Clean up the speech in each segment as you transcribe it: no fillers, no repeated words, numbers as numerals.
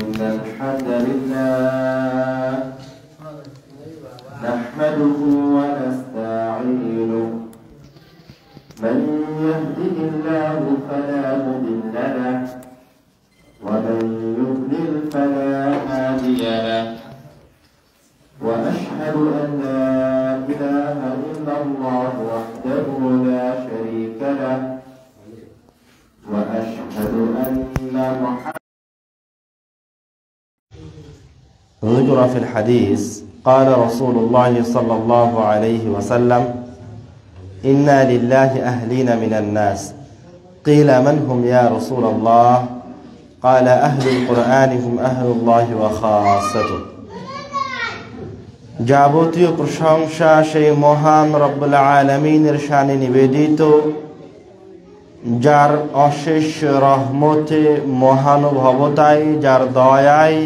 إن الحمد لله نحمده ونستعينه من يهده الله فلا مضل له ومن يضلل فلا هادي له وأشهد أن لا إله إلا الله وحده لا شريك له وأشهد أن محمدا ذكر في الحديث قال رسول الله صلى الله عليه وسلم إنا لله أهلين من الناس قيل من هم يا رسول الله قال أهل القرآن هم أهل الله وخاصته যাবতীয় প্রশংসা সেই মহান রব্বুল আলামিনের শানে নিবেদিত যার অশেষ রহমতে মহানুভবতায় যার দয়ায়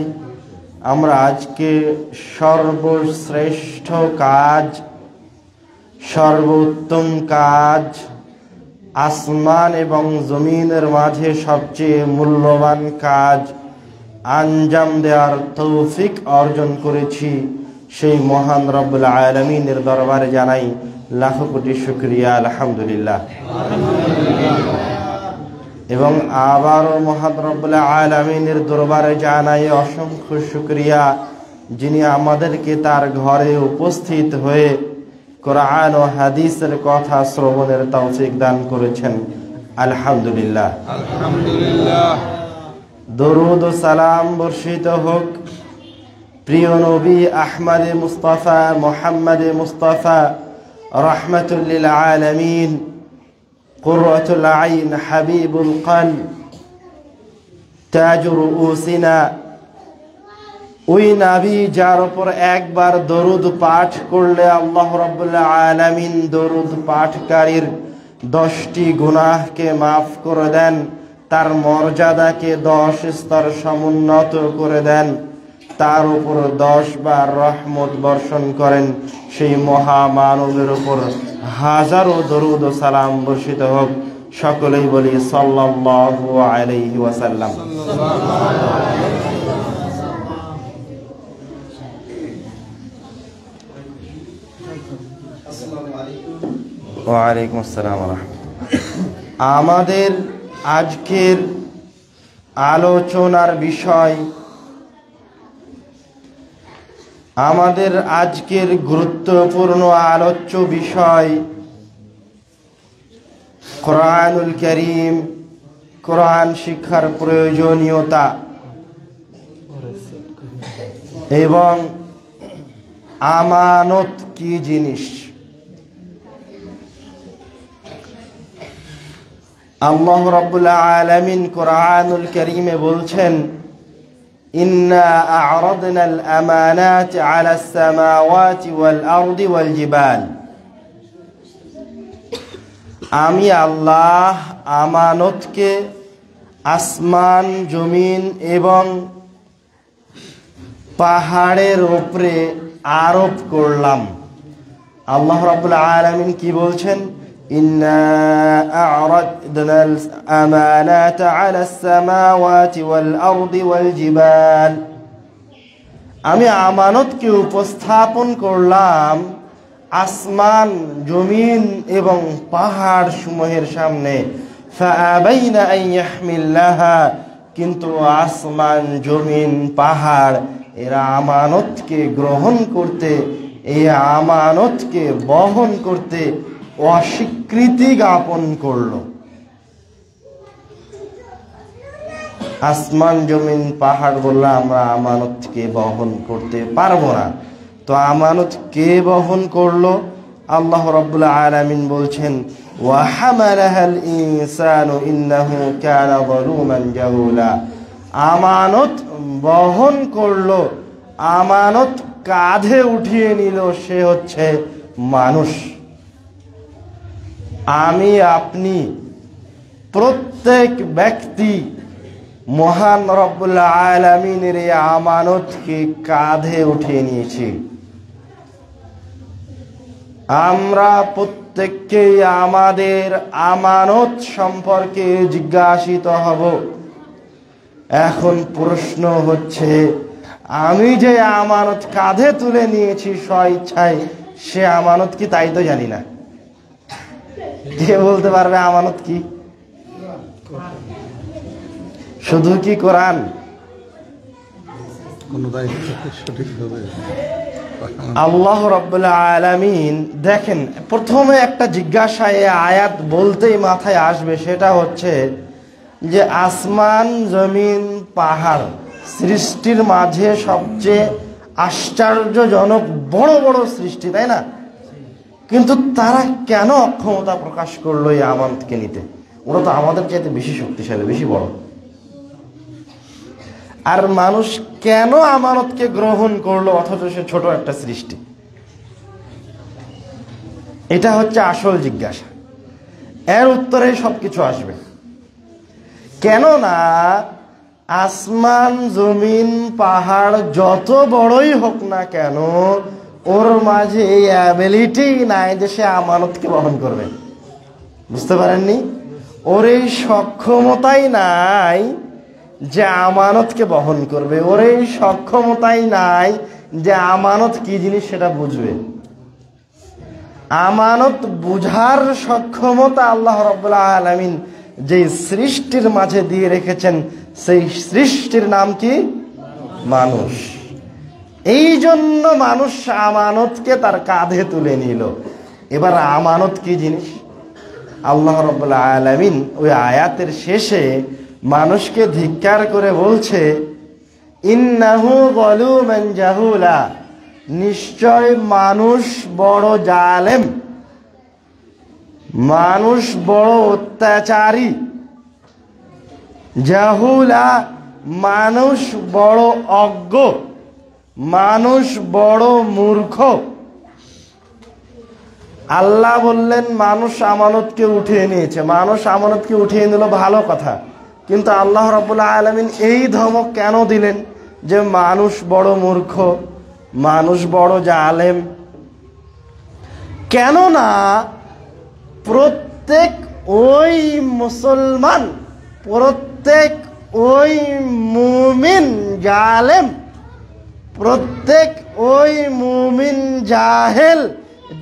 আমরা আজকে সর্বশ্রেষ্ঠ কাজ সর্বোত্তম কাজ আসমান এবং জমিনের মাঝে সবচেয়ে মূল্যবান কাজ আঞ্জাম দেওয়ার তৌফিক অর্জন করেছি সেই মহান রব্বুল আলামিনের দরবারে জানাই লাখো কোটি শুকরিয়া আলহামদুলিল্লাহ। এবং আবারও মহান রব্বুল আলামিনের দরবারে জানাই অসংখ্য শুকরিয়া যিনি আমাদেরকে তার ঘরে উপস্থিত হয়ে কোরআন ও হাদিসের কথা শ্রবণের তৌফিক দান করেছেন আলহামদুলিল্লাহ। আলহামদুলিল্লাহ। দরুদ ও সালাম বর্ষিত হোক প্রিয় নবী আহমদে মুস্তাফা মুহাম্মদে মুস্তাফা রাহমাতুল লিল আলামিন কুররাতুল আইন হাবিবুল কলব তাজু রুউসিনা ওই নবী যার উপর একবার দরুদ পাঠ করলে আল্লাহ রাব্বুল আলামিন দরুদ পাঠকারীর 10টি গুনাহকে মাফ করে দেন, তার মর্যাদাকে 10 স্তর সমুন্নত করে দেন, তার উপর 10 বার রহমত বর্ষণ করেন। সেই মহামানবের উপর হাজারো দরুদ ও সালাম বর্ষিত হোক। সকলেই বলি সাল্লাল্লাহু আলাইহি ওয়াসাল্লাম। ওয়ালাইকুম আসসালাম ওয়া রাহমাতুল্লাহ। আমাদের আজকের আলোচনার বিষয়, আমাদের আজকের গুরুত্বপূর্ণ আলোচ্য বিষয় কোরআনুল কারীম, কোরআন শিক্ষার প্রয়োজনীয়তা এবং আমানত কি জিনিস। আল্লাহ রাব্বুল আলামিন কোরআনুল কারীমে বলছেন ইন্না আ'রাদনাল আমানাত আলাস সামাওয়াতি ওয়াল আরদি ওয়াল জিবাল, আমি আল্লাহ আমানতকে আসমান জমিন এবং পাহাড়ের উপরে আরোপ করলাম। আল্লাহ রাব্বুল আলামিন কি বলছেন? ইন্না আ'রাদনাল আমানাত আলাস সামাওয়াতি ওয়াল আরদি ওয়াল জিবাল, আমি আমানতকে উপস্থাপন করলাম আসমান জমিন এবং পাহাড় সমূহের সামনে। ফাআবাইনা আন ইয়াহমিলাহা, কিন্তু আসমান জমিন পাহাড় এরা আমানতকে গ্রহণ করতে, এই আমানতকে বহন করতে অস্বীকৃতি জ্ঞাপন করলো। আসমান জমিন পাহাড় বললে আমরা আমানতকে বহন করতে পারবো না, তো আমানত কে বহন করলো? আল্লাহ রাব্বুল আলামিন বলছেন ওয়া হামালাহাল ইনসানু ইন্নাহু কানা যালুমান জাহুলা, আমানত বহন করলো, আমানত কাঁধে উঠিয়ে নিল, সে হচ্ছে মানুষ। আমি আপনি প্রত্যেক ব্যক্তি মহান রব্বুল আলামিনের এই আমানতকে কাঁধে উঠিয়ে নিয়েছি। আমরা প্রত্যেককেই আমাদের আমানত সম্পর্কে জিজ্ঞাসিত হব। এখন প্রশ্ন হচ্ছে, আমি যে আমানত কাঁধে তুলে নিয়েছি স্বইচ্ছায়, সে আমানত কি তাই তো জানি না। কে বলতে পারবে আমানত কি? শুধু কি কোরআন? আল্লাহ রাব্বুল আলামিন দেখেন, প্রথমে একটা জিজ্ঞাসা এই আয়াত বলতেই মাথায় আসবে, সেটা হচ্ছে যে আসমান জমিন পাহাড় সৃষ্টির মাঝে সবচেয়ে আশ্চর্যজনক বড় বড় সৃষ্টি, তাই না? কিন্তু তারা কেন অক্ষমতা প্রকাশ করলো এই আমানতকে নিতে? ওরা তো আমাদের চাইতে বেশি শক্তিশালী, বেশি বড়। আর মানুষ কেন আমানতকে গ্রহণ করলো অথচ সে ছোট একটা সৃষ্টি? এটা হচ্ছে আসল জিজ্ঞাসা। এর উত্তরে সবকিছু আসবে। কেননা আসমান জমিন পাহাড় যত বড়ই হোক না কেন, ওর মাঝে এই অ্যাবিলিটি নাই যে সে আমানতকে বহন করবে। বুঝতে পারেননি? ওর এই সক্ষমতাই নাই যে আমানতকে বহন করবে। ওর এই সক্ষমতাই নাই যে আমানত কি জিনিস সেটা বুঝবে। আমানত বুঝার সক্ষমতা আল্লাহ রাব্বুল আলামিন যে সৃষ্টির মাঝে দিয়ে রেখেছেন, সেই সৃষ্টির নাম কি? মানুষ। এই জন্য মানুষ আমানতকে তার কাঁধে তুলে নিল। এবার আমানত কি জিনিস? আল্লাহ রাব্বুল আলামিন ওই আয়াতের শেষে মানুষকে ধিক্কার করে বলছে, ইন্নাহু যালুমান জাহুলা, নিশ্চয় মানুষ বড় জালেম, মানুষ বড় অত্যাচারী। জাহুলা মানুষ বড় অজ্ঞ, মানুষ বড় মূর্খ। আল্লাহ বললেন মানুষ আমানতকে উঠিয়ে নিয়েছে। মানুষ আমানতকে উঠিয়ে নিল, ভালো কথা, কিন্তু আল্লাহ রাব্বুল আলামিন এই ধমক কেন দিলেন যে মানুষ বড় মূর্খ, মানুষ বড় জালেম? কেননা প্রত্যেক ওই মুসলমান, প্রত্যেক ওই মুমিন জালেম, প্রত্যেক ওই মুমিন জাহেল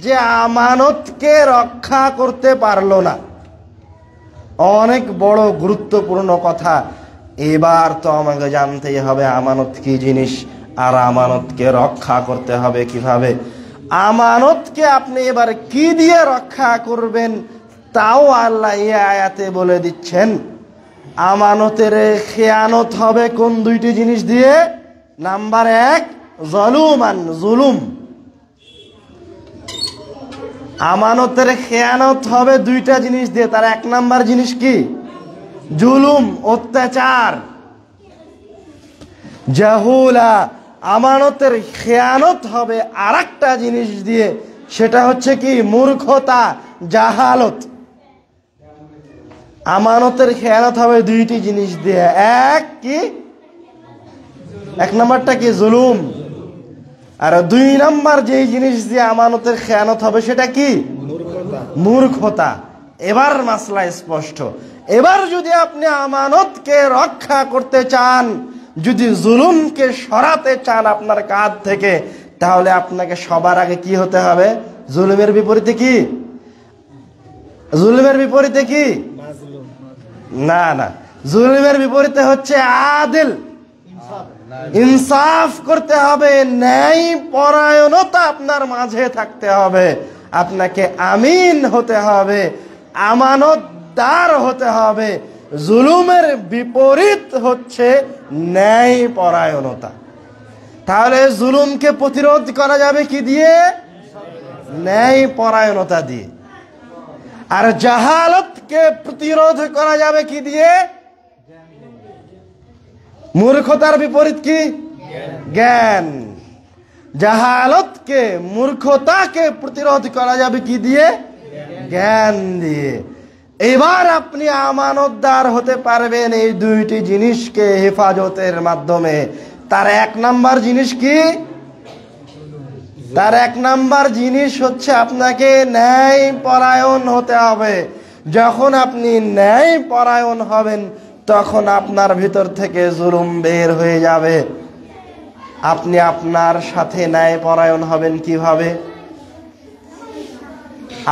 যে আমানতকে রক্ষা করতে পারলো না। অনেক বড় গুরুত্বপূর্ণ কথা। এবার তো আমাকে জানতেই হবে আমানত কি জিনিস, আর আমানতকে রক্ষা করতে হবে কিভাবে। আমানতকে আপনি এবার কি দিয়ে রক্ষা করবেন তাও আল্লাহ এই আয়াতে বলে দিচ্ছেন। আমানতের খেয়ানত হবে কোন দুইটি জিনিস দিয়ে? নাম্বার 1, জলুমান, জুলুম। আমানতের খেয়ানত হবে দুইটা জিনিস দিয়ে। তার 1 নাম্বার জিনিস কি? জুলুম, অত্যাচার। জাহুলা, আমানতের খেয়ানত হবে আরেকটা জিনিস দিয়ে, সেটা হচ্ছে কি? মূর্খতা, জাহালত। আমানতের খেয়ানত হবে দুইটি জিনিস দিয়ে। এক নাম্বারটা কি? জুলুম। আর 2 নাম্বার যেই জিনিস দিয়ে আমানতের খেয়ানত হবে সেটা কি? মূর্খতা। এবার মাসলা স্পষ্ট। এবার যদি আপনি আমানতকে রক্ষা করতে চান, যদি জুলুমকে সরাতে চান আপনার কাঁধ থেকে, তাহলে আপনাকে সবার আগে কি হতে হবে? জুলুমের বিপরীতে কি? জুলুমের বিপরীতে কি? না না, জুলুমের বিপরীতে হচ্ছে আদিল, ইনসাফ করতে হবে, ন্যায় পরায়ণতা আপনার মাঝে থাকতে হবে। আপনাকে আমিন হতে হবে, আমানতদার হতে হবে। জুলুমের বিপরীত হচ্ছে ন্যায় পরায়ণতা। তাহলে জুলুমকে প্রতিরোধ করা যাবে কি দিয়ে? ন্যায় পরায়ণতা দিয়ে। আর জাহালতকে প্রতিরোধ করা যাবে কি দিয়ে? মূর্খতার বিপরীত কি? জ্ঞান। জাহালতকে, মূর্খতাকে প্রতিরোধ করা যাবে কি দিয়ে? জ্ঞান দিয়ে। এবার আপনি আমানতদার হতে পারবেন এই দুইটি জিনিসকে হেফাজতের মাধ্যমে। তার 1 নাম্বার জিনিস কি? তার 1 নাম্বার জিনিস হচ্ছে আপনাকে ন্যায় পরায়ণ হতে হবে। যখন আপনি ন্যায় পরায়ণ হবেন, তখন আপনার ভিতর থেকে জুলুম বের হয়ে যাবে। আপনি আপনার সাথে ন্যায়পরায়ণ হবেন কিভাবে?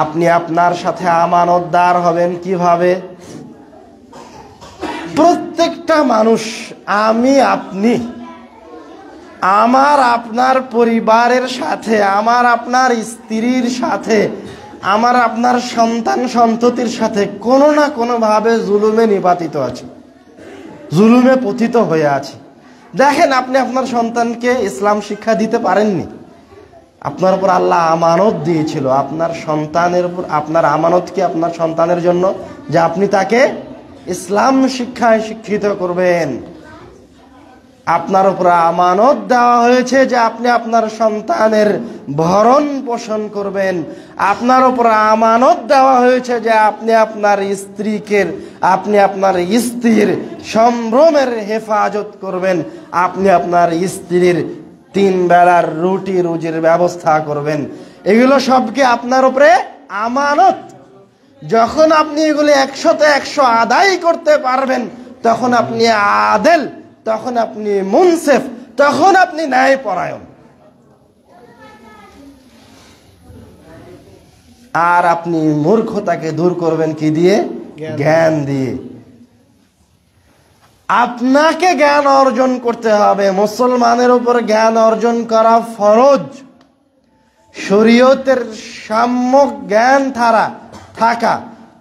আপনি আপনার সাথে আমানতদার হবেন কিভাবে? প্রত্যেকটা মানুষ, আমি আপনি, আমার আপনার পরিবারের সাথে, আমার আপনার স্ত্রীর সাথে, আমার আপনার সন্তান সন্ততির সাথে কোনো না কোনো ভাবে জুলুমে নিপাতিত আছে, জুলুমে পতিত হয়ে আছে। দেখেন, আপনি আপনার সন্তানকে ইসলাম শিক্ষা দিতে পারেননি, আপনার উপর আল্লাহ আমানত দিয়েছিল। আপনার সন্তানের উপর আপনার আমানত কি আপনার সন্তানের জন্য যে আপনি তাকে ইসলাম শিক্ষায় শিক্ষিত করবেন। আপনার উপর আমানত দেওয়া হয়েছে যে আপনি আপনার সন্তানের ভরণ পোষণ করবেন। আপনার উপর আমানত দেওয়া হয়েছে যে আপনি আপনার স্ত্রীর সম্ভ্রমের হেফাজত করবেন। আপনি আপনার স্ত্রীর 3 বেলার রুটি রুজির ব্যবস্থা করবেন। এগুলো সবকে আপনার উপরে আমানত। যখন আপনি এগুলি 100তে 100 আদায় করতে পারবেন, তখন আপনি আদেল, তখন আপনি মুনসিফ, তখন আপনি ন্যায়পরায়ণ। আর আপনি মূর্খতাকে দূর করবেন কি দিয়ে? জ্ঞান দিয়ে। আপনাকে জ্ঞান অর্জন করতে হবে। মুসলমানের উপর জ্ঞান অর্জন করা ফরজ। শরীয়তের সম্যক জ্ঞান থাকা,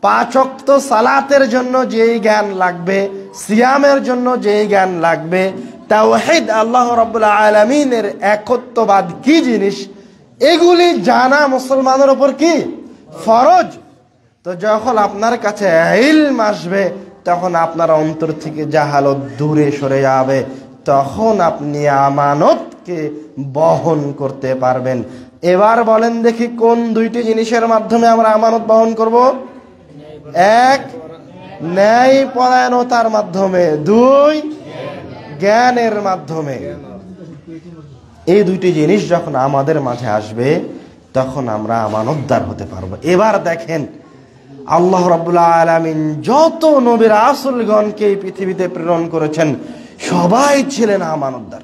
5 ওয়াক্ত সালাতের জন্য যেই জ্ঞান লাগবে, সিয়ামের জন্য যেই জ্ঞান লাগবে, তাওহীদ, আল্লাহ রাব্বুল আলামিনের একত্ববাদ কি জিনিস, এগুলি জানা মুসলমানের উপর কি? ফরজ। তো যখন আপনার কাছে ইলম আসবে, তখন আপনার অন্তর থেকে জাহালত দূরে সরে যাবে। তখন আপনি আমানতকে বহন করতে পারবেন। এবার বলেন দেখি, কোন 2টি জিনিসের মাধ্যমে আমরা আমানত বহন করব? 1, ন্যায়পরায়ণতার মাধ্যমে। 2, জ্ঞানের মাধ্যমে। এই 2টি জিনিস যখন আমাদের মাঝে আসবে, তখন আমরা আমানতদার হতে পারবো। এবার দেখেন, আল্লাহ রাব্বুল আলামিন যত নবী রাসূলগণকে এই পৃথিবীতে প্রেরণ করেছেন, সবাই ছিলেন আমানতদার।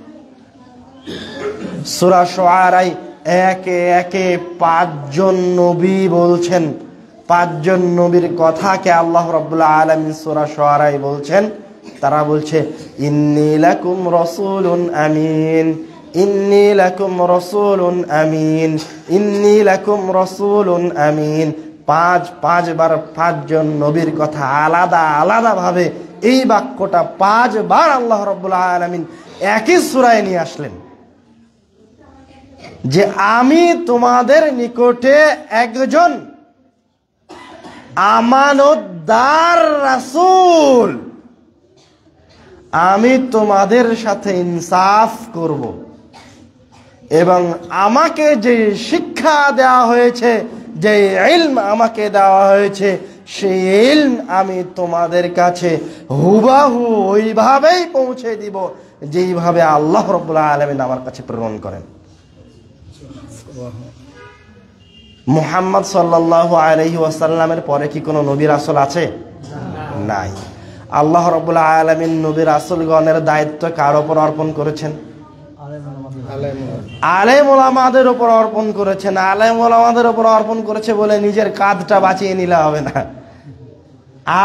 সূরা শুআরায় একে একে 5 জন নবী বলছেন। 5 জন নবীর কথাকে আল্লাহ রাব্বুল আলামিন সূরা শুআরায় বলছেন। তারা বলছে, ইন্নী লাকুম রাসূলুন আমিন, ইন্নী লাকুম রাসূলুন আমিন, ইন্নী লাকুম রাসূলুন আমিন। 5 বার 5 জন নবীর কথা আলাদা আলাদা ভাবে এই বাক্যটা 5 বার আল্লাহ রাব্বুল আলামিন একই সূরায় নিয়ে আসলেন, যে আমি তোমাদের নিকটে একজন আমানতদার রাসূল, আমি তোমাদের সাথে ইনসাফ করব, এবং আমাকে যে শিক্ষা দেওয়া হয়েছে, যে ইলম আমাকে দেওয়া হয়েছে, সেই ইলম আমি তোমাদের কাছে হুবাহু ওইভাবেই পৌঁছে দিব যেইভাবে আল্লাহ রাব্বুল আলামিন আমার কাছে প্রেরণ করেন। মুহাম্মদ সাল্লাল্লাহু আলাইহি ওয়াসাল্লামের পরে কি কোনো নবী রাসূল আছে? নাই। আল্লাহ রাব্বুল আলামিন নবী রাসূলগণের দায়িত্ব কার উপর অর্পণ করেছেন? আলেম ওলামাদের উপর অর্পণ করেছেন। আলেম ওলামাদের উপর অর্পণ করেছে বলে নিজের কাঁধটা বাঁচিয়ে নিলে হবে না।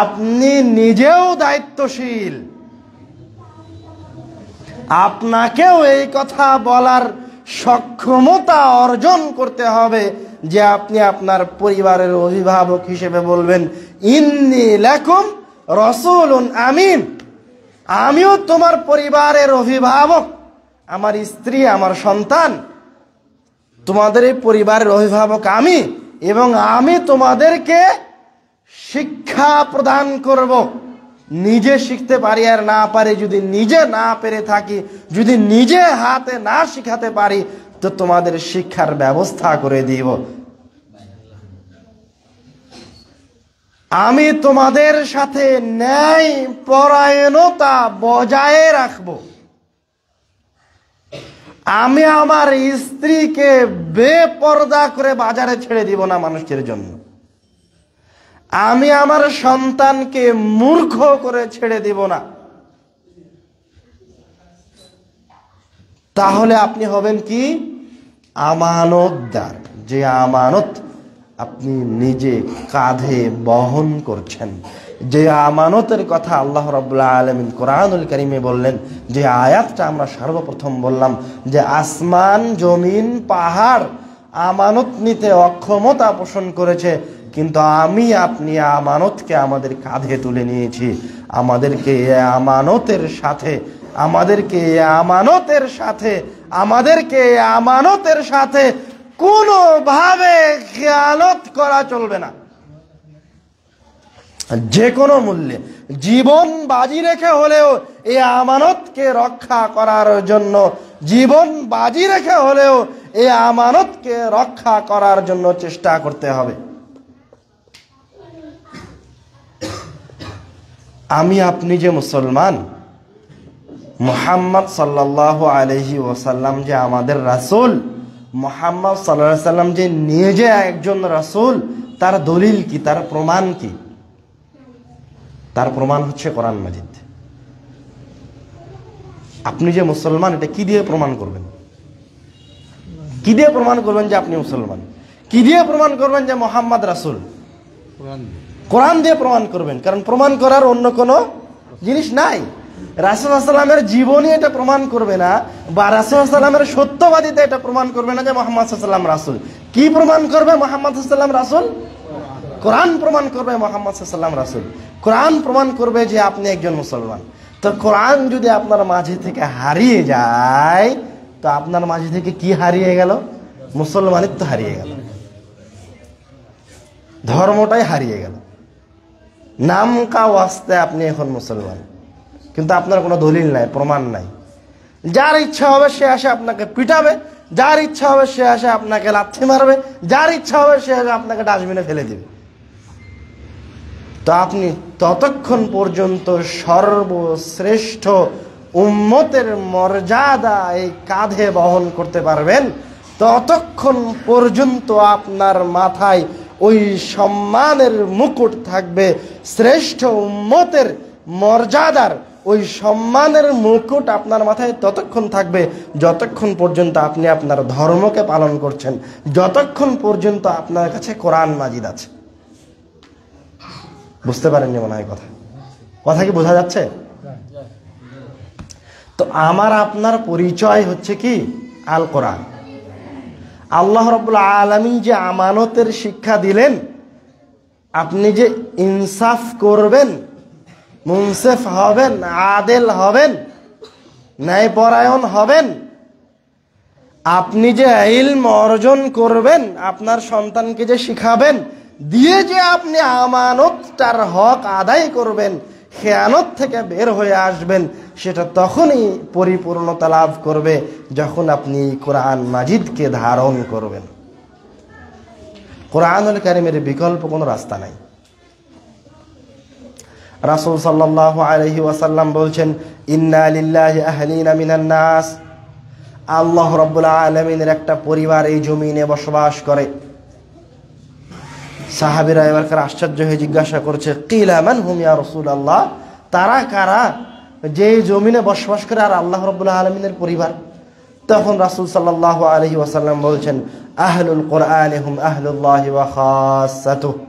আপনি নিজেও দায়িত্বশীল। আপনাকেও এই কথা বলার সক্ষমতা অর্জন করতে হবে যে আপনি আপনার পরিবারের অভিভাবক হিসেবে বলবেন, ইন্নী লাকুম রাসূলুন আমিন, আমিও তোমার পরিবারের অভিভাবক, আমার স্ত্রী, আমার সন্তান, তোমাদের এই পরিবারের অভিভাবক আমি, এবং আমি তোমাদেরকে শিক্ষা প্রদান করব। নিজে শিখতে পারি আর না পারি, যদি নিজে না পেরে থাকি, যদি নিজে হাতে না শিখাতে পারি, তো তোমাদের শিক্ষার ব্যবস্থা করে দিব। আমি তোমাদের সাথে ন্যায় পরায়ণতা বজায় রাখব। আমি আমার স্ত্রীকে বেপরদা করে বাজারে ছেড়ে দিব না মানুষের জন্য। আমি আমার সন্তানকে মূর্খ করে ছেড়ে দিব না। তাহলে আপনি হবেন কি? আমানতদার। যে আমানত আপনি নিজে কাঁধে বহন করছেন, যে আমানতের কথা আল্লাহ রাব্বুল আলামিন কোরআনুল কারীমে বললেন, যে আয়াতটা আমরা সর্বপ্রথম বললাম, যে আসমান জমিন পাহাড় আমানত নিতে অক্ষমতা পোষণ করেছে, কিন্তু আমি আপনি আমানতকে আমাদের কাঁধে তুলে নিয়েছি। আমাদেরকে আমানতের সাথে কোনোভাবে খেয়ানত করা চলবে না। যে কোনো মূল্যে জীবন বাজি রেখে হলেও এই আমানতকে রক্ষা করার জন্য, চেষ্টা করতে হবে। আমি আপনি যে মুসলমান, মুহাম্মদ সাল্লাল্লাহু আলাইহি ওয়াসাল্লাম যে আমাদের রাসূল, মুহাম্মদ সাল্লাল্লাহু আলাইহি ওয়াসাল্লাম যে নিজে একজন রাসূল, তার দলিল কি? তার প্রমাণ কি? তার প্রমাণ হচ্ছে কোরআন মাজিদ। আপনি যে মুসলমান, এটা কি দিয়ে প্রমাণ করবেন? কি দিয়ে প্রমাণ করবেন যে আপনি মুসলমান? কি দিয়ে প্রমাণ করবেন যে মুহাম্মদ রাসূল? কোরআন দিয়ে প্রমাণ করবেন, কারণ প্রমাণ করার অন্য কোনো জিনিস নাই। রাসূল সাল্লাল্লাহু আলাইহি ওয়াসাল্লামের জীবনী এটা প্রমাণ করবে না, বা রাসূল সাল্লাল্লাহু আলাইহি ওয়াসাল্লামের সত্যবাদিতা এটা প্রমাণ করবে না যে মুহাম্মদ সাল্লাল্লাহু আলাইহি ওয়াসাল্লাম রাসূল। কি প্রমাণ করবে মুহাম্মদ সাল্লাল্লাহু আলাইহি ওয়াসাল্লাম রাসূল? কোরআন প্রমাণ করবে মুহাম্মদ সাল্লাল্লাহু আলাইহি ওয়াসাল্লাম রাসূল। কোরআন প্রমাণ করবে যে আপনি একজন মুসলমান। তো কোরআন যদি আপনার মাঝে থেকে হারিয়ে যায়, তো আপনার মাঝে থেকে কি হারিয়ে গেল? মুসলমানিত্ব হারিয়ে গেল, ধর্মটাই হারিয়ে গেল। নাম কা ওয়াস্তে আপনি এখন মুসলমান, কিন্তু আপনার কোনো দলিল নাই, প্রমাণ নাই। যার ইচ্ছা হবে সে আসে আপনাকে পিটাবে, যার ইচ্ছা হবে সে আসে আপনাকে লাথি মারবে, যার ইচ্ছা হবে সে আসে আপনাকে ডাস্টবিনে ফেলে দিবে। তো আপনি ততক্ষণ পর্যন্ত সর্বশ্রেষ্ঠ উম্মতের মর্যাদা এই কাঁধে বহন করতে পারবেন, ততক্ষণ পর্যন্ত আপনার মাথায় ওই সম্মানের মুকুট থাকবে। শ্রেষ্ঠ উম্মতের মর্যাদার ওই সম্মানের মুকুট আপনার মাথায় ততক্ষণ থাকবে যতক্ষণ পর্যন্ত আপনি আপনার ধর্মকে পালন করছেন, যতক্ষণ পর্যন্ত আপনার কাছে কোরআন মাজিদ আছে। বুঝতে পারেননি মনে হয় কথা কি বোঝা যাচ্ছে? তো আমার আপনার পরিচয় হচ্ছে কি? আল কোরআন। আল্লাহ রাব্বুল আলামিন যে আমানতের শিক্ষা দিলেন, আপনি যে ইনসাফ করবেন, মুনসিফ হবেন, আদেল হবেন, ন্যায়পরায়ণ হবেন, আপনি যে ইলম অর্জন করবেন, আপনার সন্তানকে যে শিখাবেন, দিয়ে যে আপনি আমানতটার হক আদায় করবেন, খেয়ানত থেকে বের হয়ে আসবেন, সেটা তখনই পরিপূর্ণতা লাভ করবে যখন আপনি কোরআন মাজিদকে ধারণ করবেন। কোরআনুল কারীমের বিকল্প কোনো রাস্তা নাই। রাসূল সাল্লাল্লাহু আলাইহি ওয়াসাল্লাম বলছেন, ইন্না লিল্লাহি আহলিনা মিনান নাস। আল্লাহ রাব্বুল আলামিনের একটা পরিবার এই জমিনে বসবাস করে। সাহাবীরা এবার আশ্চর্য হয়ে জিজ্ঞাসা করছে, কিলা মান হুম ইয়া রাসূলুল্লাহ, তারা কারা যে জমিনে বসবাস করে আর আল্লাহ রাব্বুল আলামিনের পরিবার? তখন রাসূল সাল্লাল্লাহু আলাইহি ওয়াসাল্লাম বলছেন, আহলুল কোরআন হুম আহলুল্লাহি ওয়া খাসাতুহু।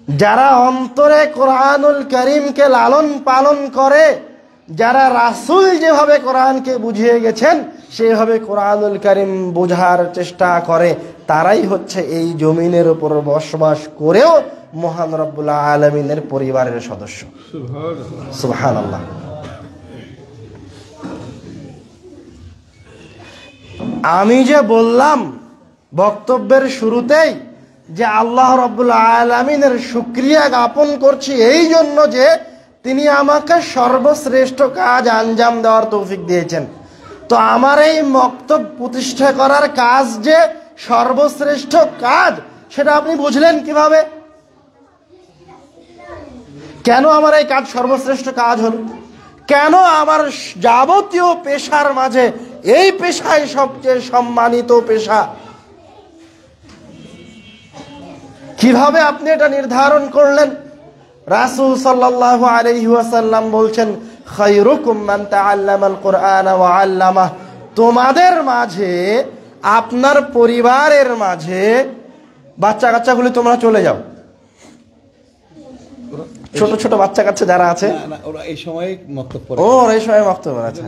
যারা অন্তরে কোরআনুল কারীমকে লালন পালন করে, যারা রাসূল যেভাবে কোরআনকে বুঝিয়ে গেছেন সেভাবে কোরআনুল কারীম বোঝার চেষ্টা করে, তারাই হচ্ছে এই জমিনের উপর বসবাস করেও মহান রব্বুল আলামিনের পরিবারের সদস্য। সুবহানাল্লাহ। আমি যে বললাম বক্তব্যের শুরুতেই যে আল্লাহ রাব্বুল আলামিনের শুকরিয়া জ্ঞাপন করছি এই জন্য যে তিনি আমাকে সর্বশ্রেষ্ঠ কাজ আঞ্জাম দেওয়ার তৌফিক দিয়েছেন। তো আমার এই মক্তব প্রতিষ্ঠা করার কাজ যে সর্বশ্রেষ্ঠ কাজ, সেটা আপনি বুঝলেন কিভাবে? কেন আমার এই কাজ সর্বশ্রেষ্ঠ কাজ হলো? কেন আমার যাবতীয় পেশার মাঝে এই পেশাই সবচেয়ে সম্মানিত পেশা? কিভাবে আপনি এটা নির্ধারণ করলেন? রাসূল সাল্লাল্লাহু আলাইহি ওয়াসাল্লাম বলছেন, খায়রুকুম মান তাআল্লামাল কুরআনা ওয়া আল্লামাহ। তোমাদের মাঝে, আপনার পরিবারের মাঝে, বাচ্চা কাচ্চাগুলি তোমরা চলে যাও, ছোট ছোট বাচ্চা কাচ্চা যারা আছে ওরা এই সময় মক্তব পড়ে। এই সময় বক্তব্য আছে।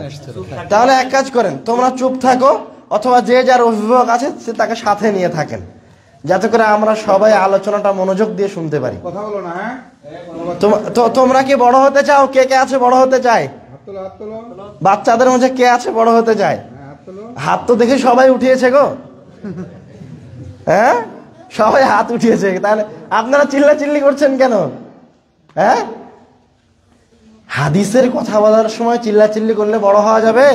তাহলে এক কাজ করেন, তোমরা চুপ থাকো, অথবা যে যার অভিভাবক আছে সে তাকে সাথে নিয়ে থাকেন, যাতে করে আমরা সবাই আলোচনাটা মনোযোগ দিয়ে শুনতে পারি। কথা বলো না, হ্যাঁ? তোমরা কি বড় হতে চাও? কে কে আছে বড় হতে চায়? বাচ্চাদের মধ্যে কে আছে বড় হতে চায়? হাত তো দেখে সবাই উঠিয়েছে গো। হ্যাঁ, সবাই হাত উঠিয়েছে। তাহলে আপনারা চিল্লাচিল্লি করছেন কেন? হ্যাঁ, হাদিসের কথা বলার সময় চিল্লাচিল্লি করলে বড় হওয়া যাবে?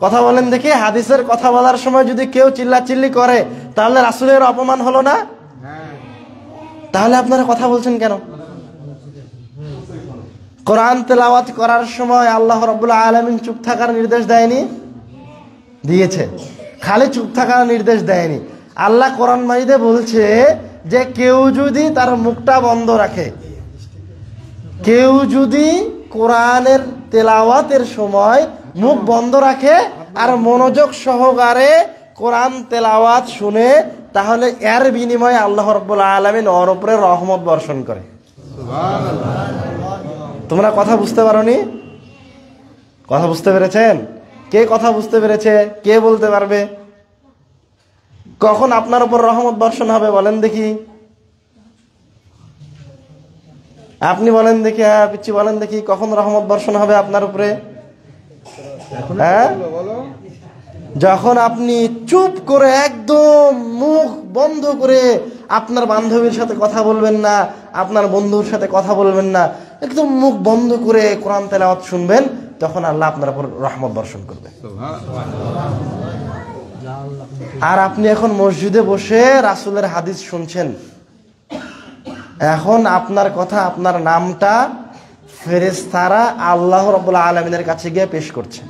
কথা বলেন দেখি, হাদিসের কথা বলার সময় যদি কেউ চিল্লাচিল্লি করে তাহলে রাসূলের অপমান হলো না? তাহলে আপনারা কথা বলছেন কেন? কোরআন তেলাওয়াত করার সময় আল্লাহ রাব্বুল আলামিন চুপ থাকার নির্দেশ দেয়নি? দিয়েছে। খালি চুপ থাকার নির্দেশ দেয়নি, আল্লাহ কোরআন মাজিদে বলছে যে কেউ যদি তার মুখটা বন্ধ রাখে, কেউ যদি কোরআনের তেলাওয়াতের সময় মুখ বন্ধ রাখে আর মনোযোগ সহকারে কোরআন তেলাওয়াত শুনে, তাহলে এর বিনিময়ে আল্লাহ রাব্বুল আলামিন ওর উপরে রহমত বর্ষণ করে। তোমরা কথা বুঝতে পারোনি? কথা বুঝতে পেরেছেন? কে কথা বুঝতে পেরেছে? কে বলতে পারবে কখন আপনার উপর রহমত বর্ষণ হবে? বলেন দেখি, আপনি বলেন দেখি। হ্যাঁ পিচ্ছি, বলেন দেখি কখন রহমত বর্ষণ হবে আপনার উপরে? হ্যাঁ, যখন আপনি চুপ করে একদম মুখ বন্ধ করে আপনার বান্ধবীর সাথে কথা বলবেন না, আপনার বন্ধুর সাথে কথা বলবেন না, একদম মুখ বন্ধ করে কোরআন তেলাওয়াত শুনবেন, তখন আল্লাহ আপনার উপর রহমত বর্ষণ করবে। আর আপনি এখন মসজিদে বসে রাসূলের হাদিস শুনছেন, এখন আপনার কথা, আপনার নামটা ফেরেশতারা আল্লাহ রাব্বুল আলামিনের কাছে গিয়ে পেশ করছে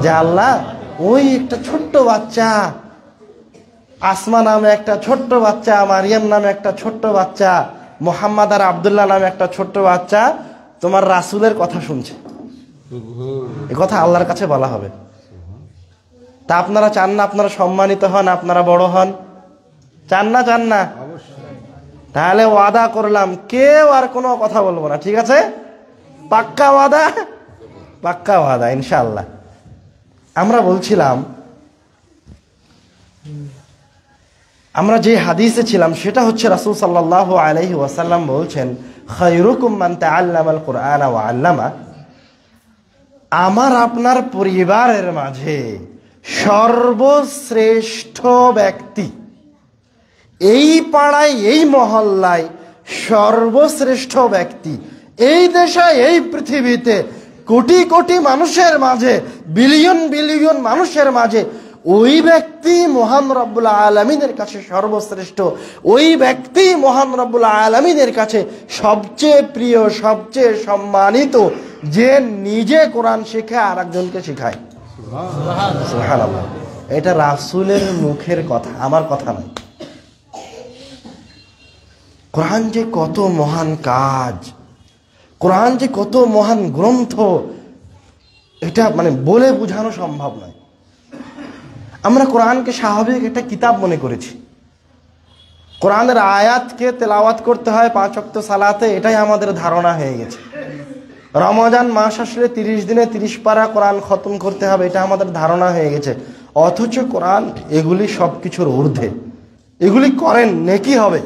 যে আল্লাহ, ওই একটা ছোট্ট বাচ্চা, আসমা নামে একটা ছোট্ট বাচ্চা, মারিয়াম নামে একটা ছোট্ট বাচ্চা, মোহাম্মদ আর আব্দুল্লাহ নামে একটা ছোট্ট বাচ্চা তোমার রাসূলের কথা শুনছে। এই কথা আল্লাহর কাছে বলা হবে। তা আপনারা চান না আপনারা সম্মানিত হন, আপনারা বড় হন? চান না? চান না? তাহলে ওয়াদা করলাম, কেউ আর কোনো কথা বলবো না, ঠিক আছে? পাক্কা ওয়াদা? পাক্কা ওয়াদা ইনশাআল্লাহ। আমরা বলছিলাম, আমরা যে হাদিসে ছিলাম সেটা হচ্ছে রাসূল সাল্লাল্লাহু আলাইহি ওয়াসাল্লাম বলছেন, খায়রুকুম মান তাআল্লামাল কুরআনা ওয়া আল্লামা। আমার আপনার পরিবারের মাঝে সর্বশ্রেষ্ঠ ব্যক্তি, এই পাড়ায়, এই মহল্লায় সর্বশ্রেষ্ঠ ব্যক্তি, এই দেশে, এই পৃথিবীতে কোটি কোটি মানুষের মাঝে, বিলিয়ন বিলিয়ন মানুষের মাঝে ওই ব্যক্তি মহান রব্বুল আলামিনের কাছে সর্বশ্রেষ্ঠ। ওই ব্যক্তি মহান রব্বুল আলামিনের কাছে সবচেয়ে প্রিয়, সবচেয়ে সম্মানিত, যে নিজে কোরআন শিখে আর একজনকে শিখায়। সুবহানাল্লাহ। এটা রাসূলের মুখের কথা, আমার কথা নয়। কোরআন যে কত মহান কাজ, কোরআন যে কত মহান গ্রন্থ, এটা মানে বলে বোঝানো সম্ভব নয়। আমরা কোরআনকে স্বাভাবিক একটা কিতাব মনে করেছি। কোরআনের আয়াতকে তেলাওয়াত করতে হয় 5 ওয়াক্ত সালাতে, এটাই আমাদের ধারণা হয়ে গেছে। রমজান মাস আসলে 30 দিনে 30 পারা কোরআন খতম করতে হবে, এটা আমাদের ধারণা হয়ে গেছে। অথচ কোরআন এগুলি সব কিছুর ঊর্ধ্বে। এগুলি করেন নেকি হবে,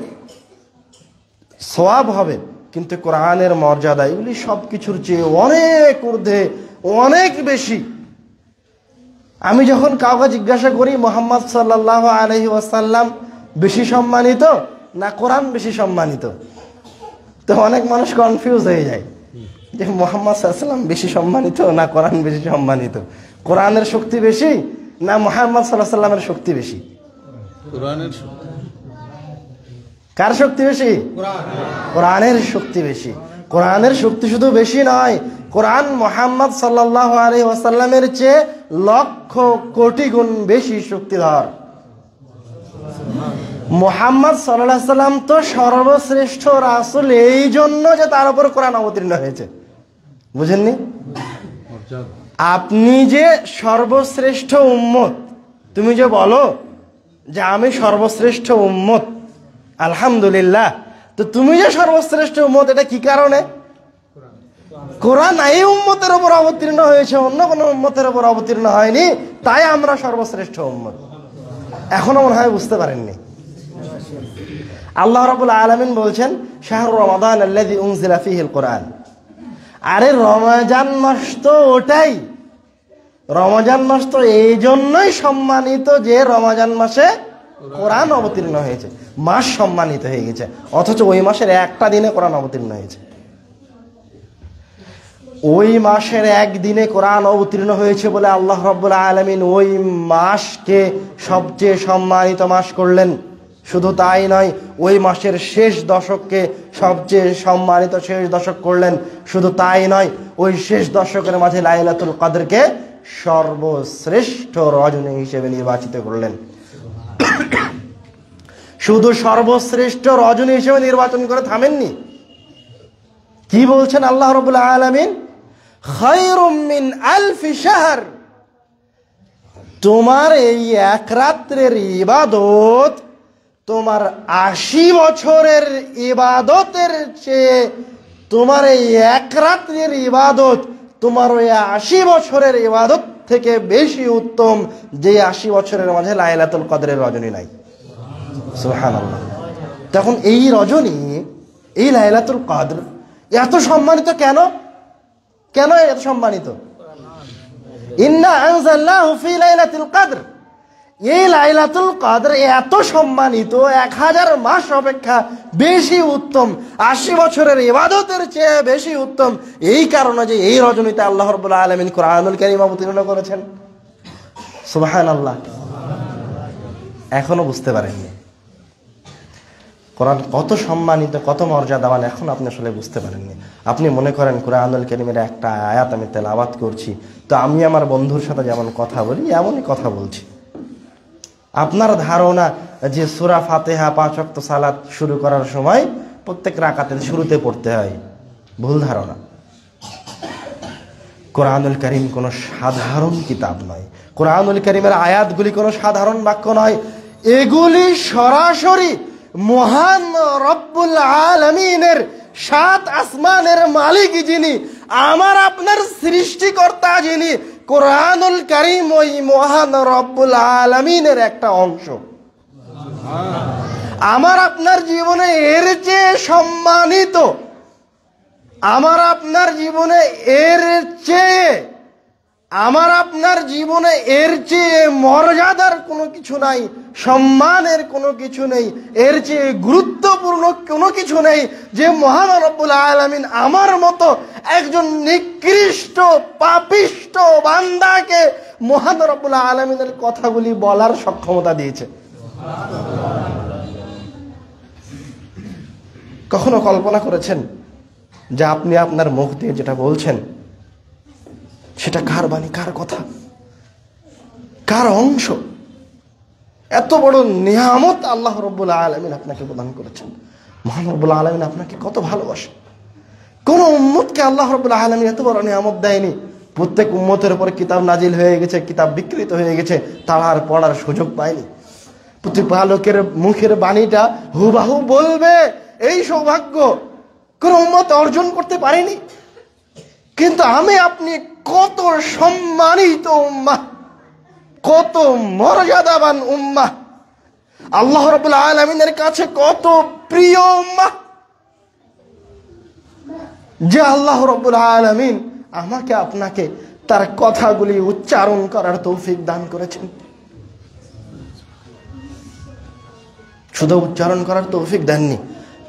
সওয়াব হবে, কিন্তু কোরআনের মর্যাদা এগুলি সব কিছুর চেয়ে অনেক ঊর্ধ্বে, অনেক বেশি। আমি যখন কাউকে জিজ্ঞাসা করি মুহাম্মদ সাল্লাল্লাহু আলাইহি ওয়াসাল্লাম বেশি সম্মানিত না কোরআন বেশি সম্মানিত, তো অনেক মানুষ কনফিউজ হয়ে যায় যে মুহাম্মদ সাল্লাল্লাহু আলাইহি ওয়াসাল্লাম বেশি সম্মানিত না কোরআন বেশি সম্মানিত, কোরআনের শক্তি বেশি না মুহাম্মদ সাল্লাল্লাহু আলাইহি ওয়াসাল্লামের শক্তি বেশি? কোরআনের শক্তি। কার শক্তি বেশি? কোরআনের শক্তি বেশি। কোরআনের শক্তি শুধু বেশি নয়, কোরআন মুহাম্মদ সাল্লাল্লাহু আলাইহি ওয়াসাল্লামের চেয়ে লক্ষ কোটি গুণ বেশি শক্তিধর। মুহাম্মদ সাল্লাল্লাহু আলাইহি সাল্লাম তো সর্বশ্রেষ্ঠ রাসূল এই জন্য যে তার উপর কোরআন অবতীর্ণ হয়েছে, বুঝেননি? আপনি যে সর্বশ্রেষ্ঠ উম্মত, তুমি যে বলো যে আমি সর্বশ্রেষ্ঠ উম্মত, আলহামদুলিল্লাহ, তো তুমি যে সর্বশ্রেষ্ঠ উম্মত এটা কি কারণে? কোরআন এই উম্মতের উপর অবতীর্ণ হয়েছে, অন্য কোনো উম্মতের উপর অবতীর্ণ হয়নি, তাই আমরা সর্বশ্রেষ্ঠ উম্মত। এখনো মনে হয় বুঝতে পারেননি। আল্লাহ রাব্বুল আলামিন বলছেন শাহরু রমাদান আল্লাযী উনজিলা ফীহিল কোরআন। আরে রমজান মাস তো ওটাই, রমজান মাস তো এই জন্যই সম্মানিত যে রমজান মাসে কোরআন অবতীর্ণ হয়েছে, মাস সম্মানিত হয়ে গেছে, অথচ ওই মাসের একটা দিনে কোরআন অবতীর্ণ হয়েছে। ওই মাসের একদিনে কোরআন অবতীর্ণ হয়েছে বলে আল্লাহ রাব্বুল আলামিন ওই মাসকে সবচেয়ে সম্মানিত মাস করলেন। শুধু তাই নয়, ওই মাসের শেষ দশককে সবচেয়ে সম্মানিত শেষ দশক করলেন। শুধু তাই নয়, ওই শেষ দশকের মাঝে লাইলাতুল কদরকে সর্বশ্রেষ্ঠ রজনী হিসেবে নির্বাচিত করলেন। শুধু সর্বশ্রেষ্ঠ রজনী হিসেবে নির্বাচন করে থামেননি, কি বলছেন আল্লাহ রাব্বুল আলামিন? খায়রুম মিন আলফি শাহর, তোমার এই এক রাত্রের ইবাদত তোমার 80 বছরের ইবাদতের চেয়ে, তোমার এই এক রাত্রের ইবাদত তোমার ওই 80 বছরের ইবাদত থেকে বেশি উত্তম, যে 80 বছরের মাঝে লাইলাতুল কদরের রজনী নাই। সুবহানাল্লাহ। তখন এই রজনী, এই লাইলাতুল কদর এত সম্মানিত কেন? কেন এত সম্মানিত? ইন্না আনজালনাহু ফি লাইলাতুল কদর, এই লাইলাতুল কদর এত সম্মানিত, 1000 মাস অপেক্ষা বেশি উত্তম, 80 বছরের ইবাদতের চেয়ে বেশি উত্তম, এই কারণে যে এই রজনীতে আল্লাহ রাব্বুল আলামিন কোরআনুল কারীম অবতীর্ণ করেছেন। সুবহানাল্লাহ। এখনো বুঝতে পারেননি কোরআন কত সম্মানিত, কত মর্যাদাবান, এখন আপনি আসলে বুঝতে পারেননি। আপনি মনে করেন কোরআনুল কারীমের একটা আয়াত আমি তেলাওয়াত করছি, তো আমি আমার বন্ধুর সাথে যেমন কথা বলি এমনই কথা বলছি। আপনার ধারণা যে সূরা ফাতিহা 5 ওয়াক্ত সালাত শুরু করার সময় প্রত্যেক রাকাতের শুরুতে পড়তে হয়, ভুল ধারণা। কোরআনুল কারীম কোনো সাধারণ কিতাব নয়, কোরআনুল কারীমের আয়াতগুলি কোনো সাধারণ বাক্য নয়, এগুলি সরাসরি মহান রব্বুল আলামিনের, 7 আসমানের মালিক যিনি, আমার আপনার সৃষ্টিকর্তা যিনি, কোরআনুল কারীম ওই মহান রব্বুল আলামিনের একটা অংশ। আমার আপনার জীবনে এর চেয়ে সম্মানিত, আমার আপনার জীবনে এর চেয়ে, আমার আপনার জীবনে এর চেয়ে মর্যাদার কোনো কিছু নাই, সম্মানের কোনো কিছু নেই, এর চেয়ে গুরুত্বপূর্ণ কোনো কিছু নেই যে মহান রব্বুল আলামিন আমার মতো একজন নিকৃষ্ট পাপিষ্ট বান্দাকে মহান রব্বুল আলামিনের কথাগুলি বলার সক্ষমতা দিয়েছে। কখনো কল্পনা করেছেন যে আপনি আপনার মুখ দিয়ে যেটা বলছেন সেটা কার বাণী, কার কথা, কার অংশ? এত বড় নিয়ামত আল্লাহ রাব্বুল আলামিন আপনাকে প্রদান করেছেন। মহান রব্বুল আলামিন আপনাকে কত ভালোবাসে। কোন উম্মতকে আল্লাহ রাব্বুল আলামিন এত বড় নিয়ামত দেয়নি। প্রত্যেক উম্মতের উপরে কিতাব নাজিল হয়ে গেছে, কিতাব বিকৃত হয়ে গেছে, তারা আর পড়ার সুযোগ পায়নি। প্রতিপালকের মুখের বাণীটা হুবাহু বলবে, এই সৌভাগ্য কোন উম্মত অর্জন করতে পারেনি। কিন্তু আমি আপনি কত সম্মানিত উম্মাহ, কত মর্যাদাবান উম্মাহ, আল্লাহ রাব্বুল আলামিনের কাছে কত প্রিয় উম্মাহ, যে আল্লাহ রাব্বুল আলামিন আমাকে আপনাকে তার কথাগুলি উচ্চারণ করার তৌফিক দান করেছেন। শুধু উচ্চারণ করার তৌফিক দেননি,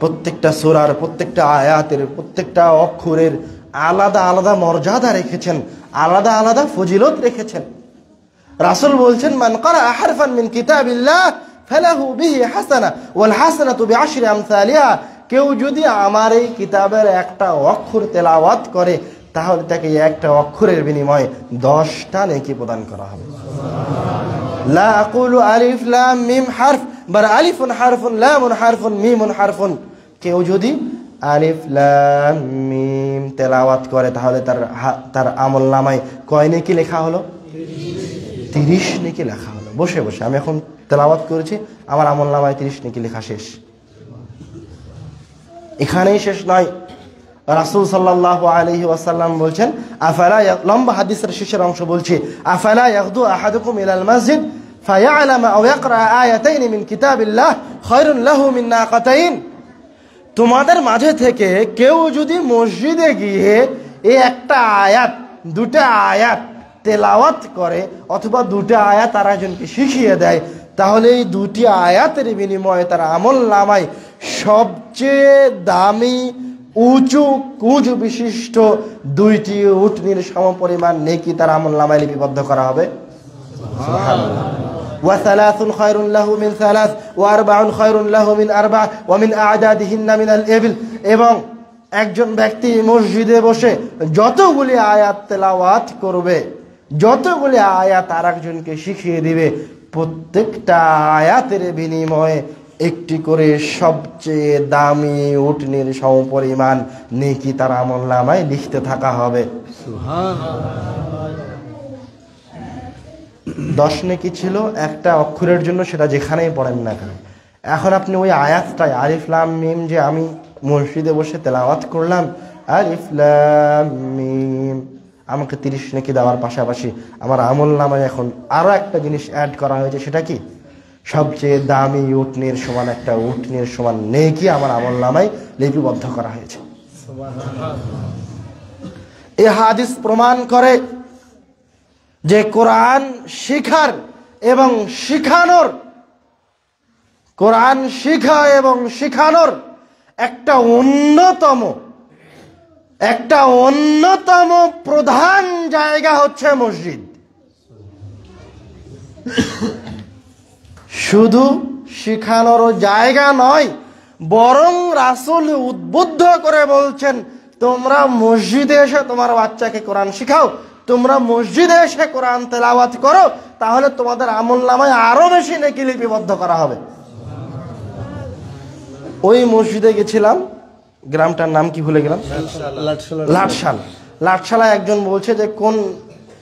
প্রত্যেকটা সূরার, প্রত্যেকটা আয়াতের, প্রত্যেকটা অক্ষরের আলাদা আলাদা মর্যাদা রেখেছেন, আলাদা আলাদা ফজিলত রেখেছেন। রাসূল বলছেন, মান ক্বারা হারফান মিন কিতাবিল্লাহ ফালাহু বিহি হাসানা ওয়াল হাসানাতু বিআশরি আমসালিহা, কেউ যদি আমার এই কিতাবের একটা অক্ষর তেলাওয়াত করে তাহলে তাকে একটা অক্ষরের বিনিময়ে 10টা নেকি প্রদান করা হবে। লা আকুলু আলিফ লাম মিম হারফ বা আলিফুন হারফুন লামুন হারফুন মিমুন হারফুন। কেউ যদি আলিফ লাম মিম তেলাওয়াত করে তাহলে তার আমলনামায় কয় নেকি লেখা হলো? 30 নেকি লেখা হলো। বসে বসে আমি এখন তেলাওয়াত করেছি, আমার আমলনামায় 30 নেকি লেখা শেষ। এখানেই শেষ নয়, রাসূল সাল্লাল্লাহু আলাইহি ওয়াসাল্লাম বলছেন, আফালা, লম্বা হাদিসের শেষের অংশ বলছি, আফালা ইয়াগদু আহাদুকুম ইলাল মসজিদ ফায়ালাম আও ইয়াকরা আয়াতাইন মিন কিতাবিল্লাহ খায়রুন লাহু মিন নাকাতাইন। তোমাদের মাঝে থেকে কেউ যদি মসজিদে গিয়ে এই একটা আয়াত, দুটা আয়াত তেলাওয়াত করে অথবা দুটা আয়াত আর একজনকে শিখিয়ে দেয়, তাহলে এই দুটি আয়াতের বিনিময়ে তার আমলনামায় সবচেয়ে দামি উঁচু কুঁজ বিশিষ্ট 2টি উটনির সমপরিমাণ নেকি তার আমলনামায় লিপিবদ্ধ করা হবে। সুবহানাল্লাহ। ওয়া সালাসুন খায়রুন লাহু মিন সালাস ওয়া আরবাউন খায়রুন লাহু মিন আরবা ওয়া মিন আ'দাদিহিন্না মিনাল ইবিল। এবং একজন ব্যক্তি মসজিদে বসে যতগুলি আয়াত তেলাওয়াত করবে, যতগুলি আয়াত আর একজনকে শিখিয়ে দিবে, প্রত্যেকটা আয়াতের বিনিময়ে একটি করে সবচেয়ে দামি উটনির সমপরিমাণ নেকি তার আমলনামায় লিখতে থাকা হবে। সুবহানাল্লাহ। 10 নেকি ছিল একটা অক্ষরের জন্য, সেটা যেখানেই পড়েন না কেন। এখন আপনি ওই আয়াতটাই আলিফ লাম মিম যে আমি মসজিদে বসে তেলাওয়াত করলাম, আলিফ লাম মিম, আমাকে 30 নেকি দেওয়ার পাশাপাশি আমার আমলনামায় এখন আরো একটা জিনিস অ্যাড করা হয়েছে। সেটা কি? সবচেয়ে দামি উটনির সমান একটা উটনির সমান নেকি আমার আমলনামায় লিপিবদ্ধ করা হয়েছে। এই হাদিস প্রমাণ করে যে কোরআন শিখার এবং শিখানোর, কোরআন শিখা এবং শিখানোর একটা অন্যতম প্রধান জায়গা হচ্ছে মসজিদ। শুধু শিখানোর জায়গা নয়, বরং রাসূল উদ্বুদ্ধ করে বলছেন, তোমরা মসজিদে এসে তোমার বাচ্চাকে কোরআন শিখাও, তোমরা মসজিদে এসে কোরআন তেলাওয়াত করো, তাহলে তোমাদের আমলনামায় আরো বেশি নেকি লিপিবদ্ধ করা হবে। ওই মসজিদে গেছিলাম, গ্রামটার নাম কি ভুলে গেলাম, লাটশালা। একজন বলছে যে কোন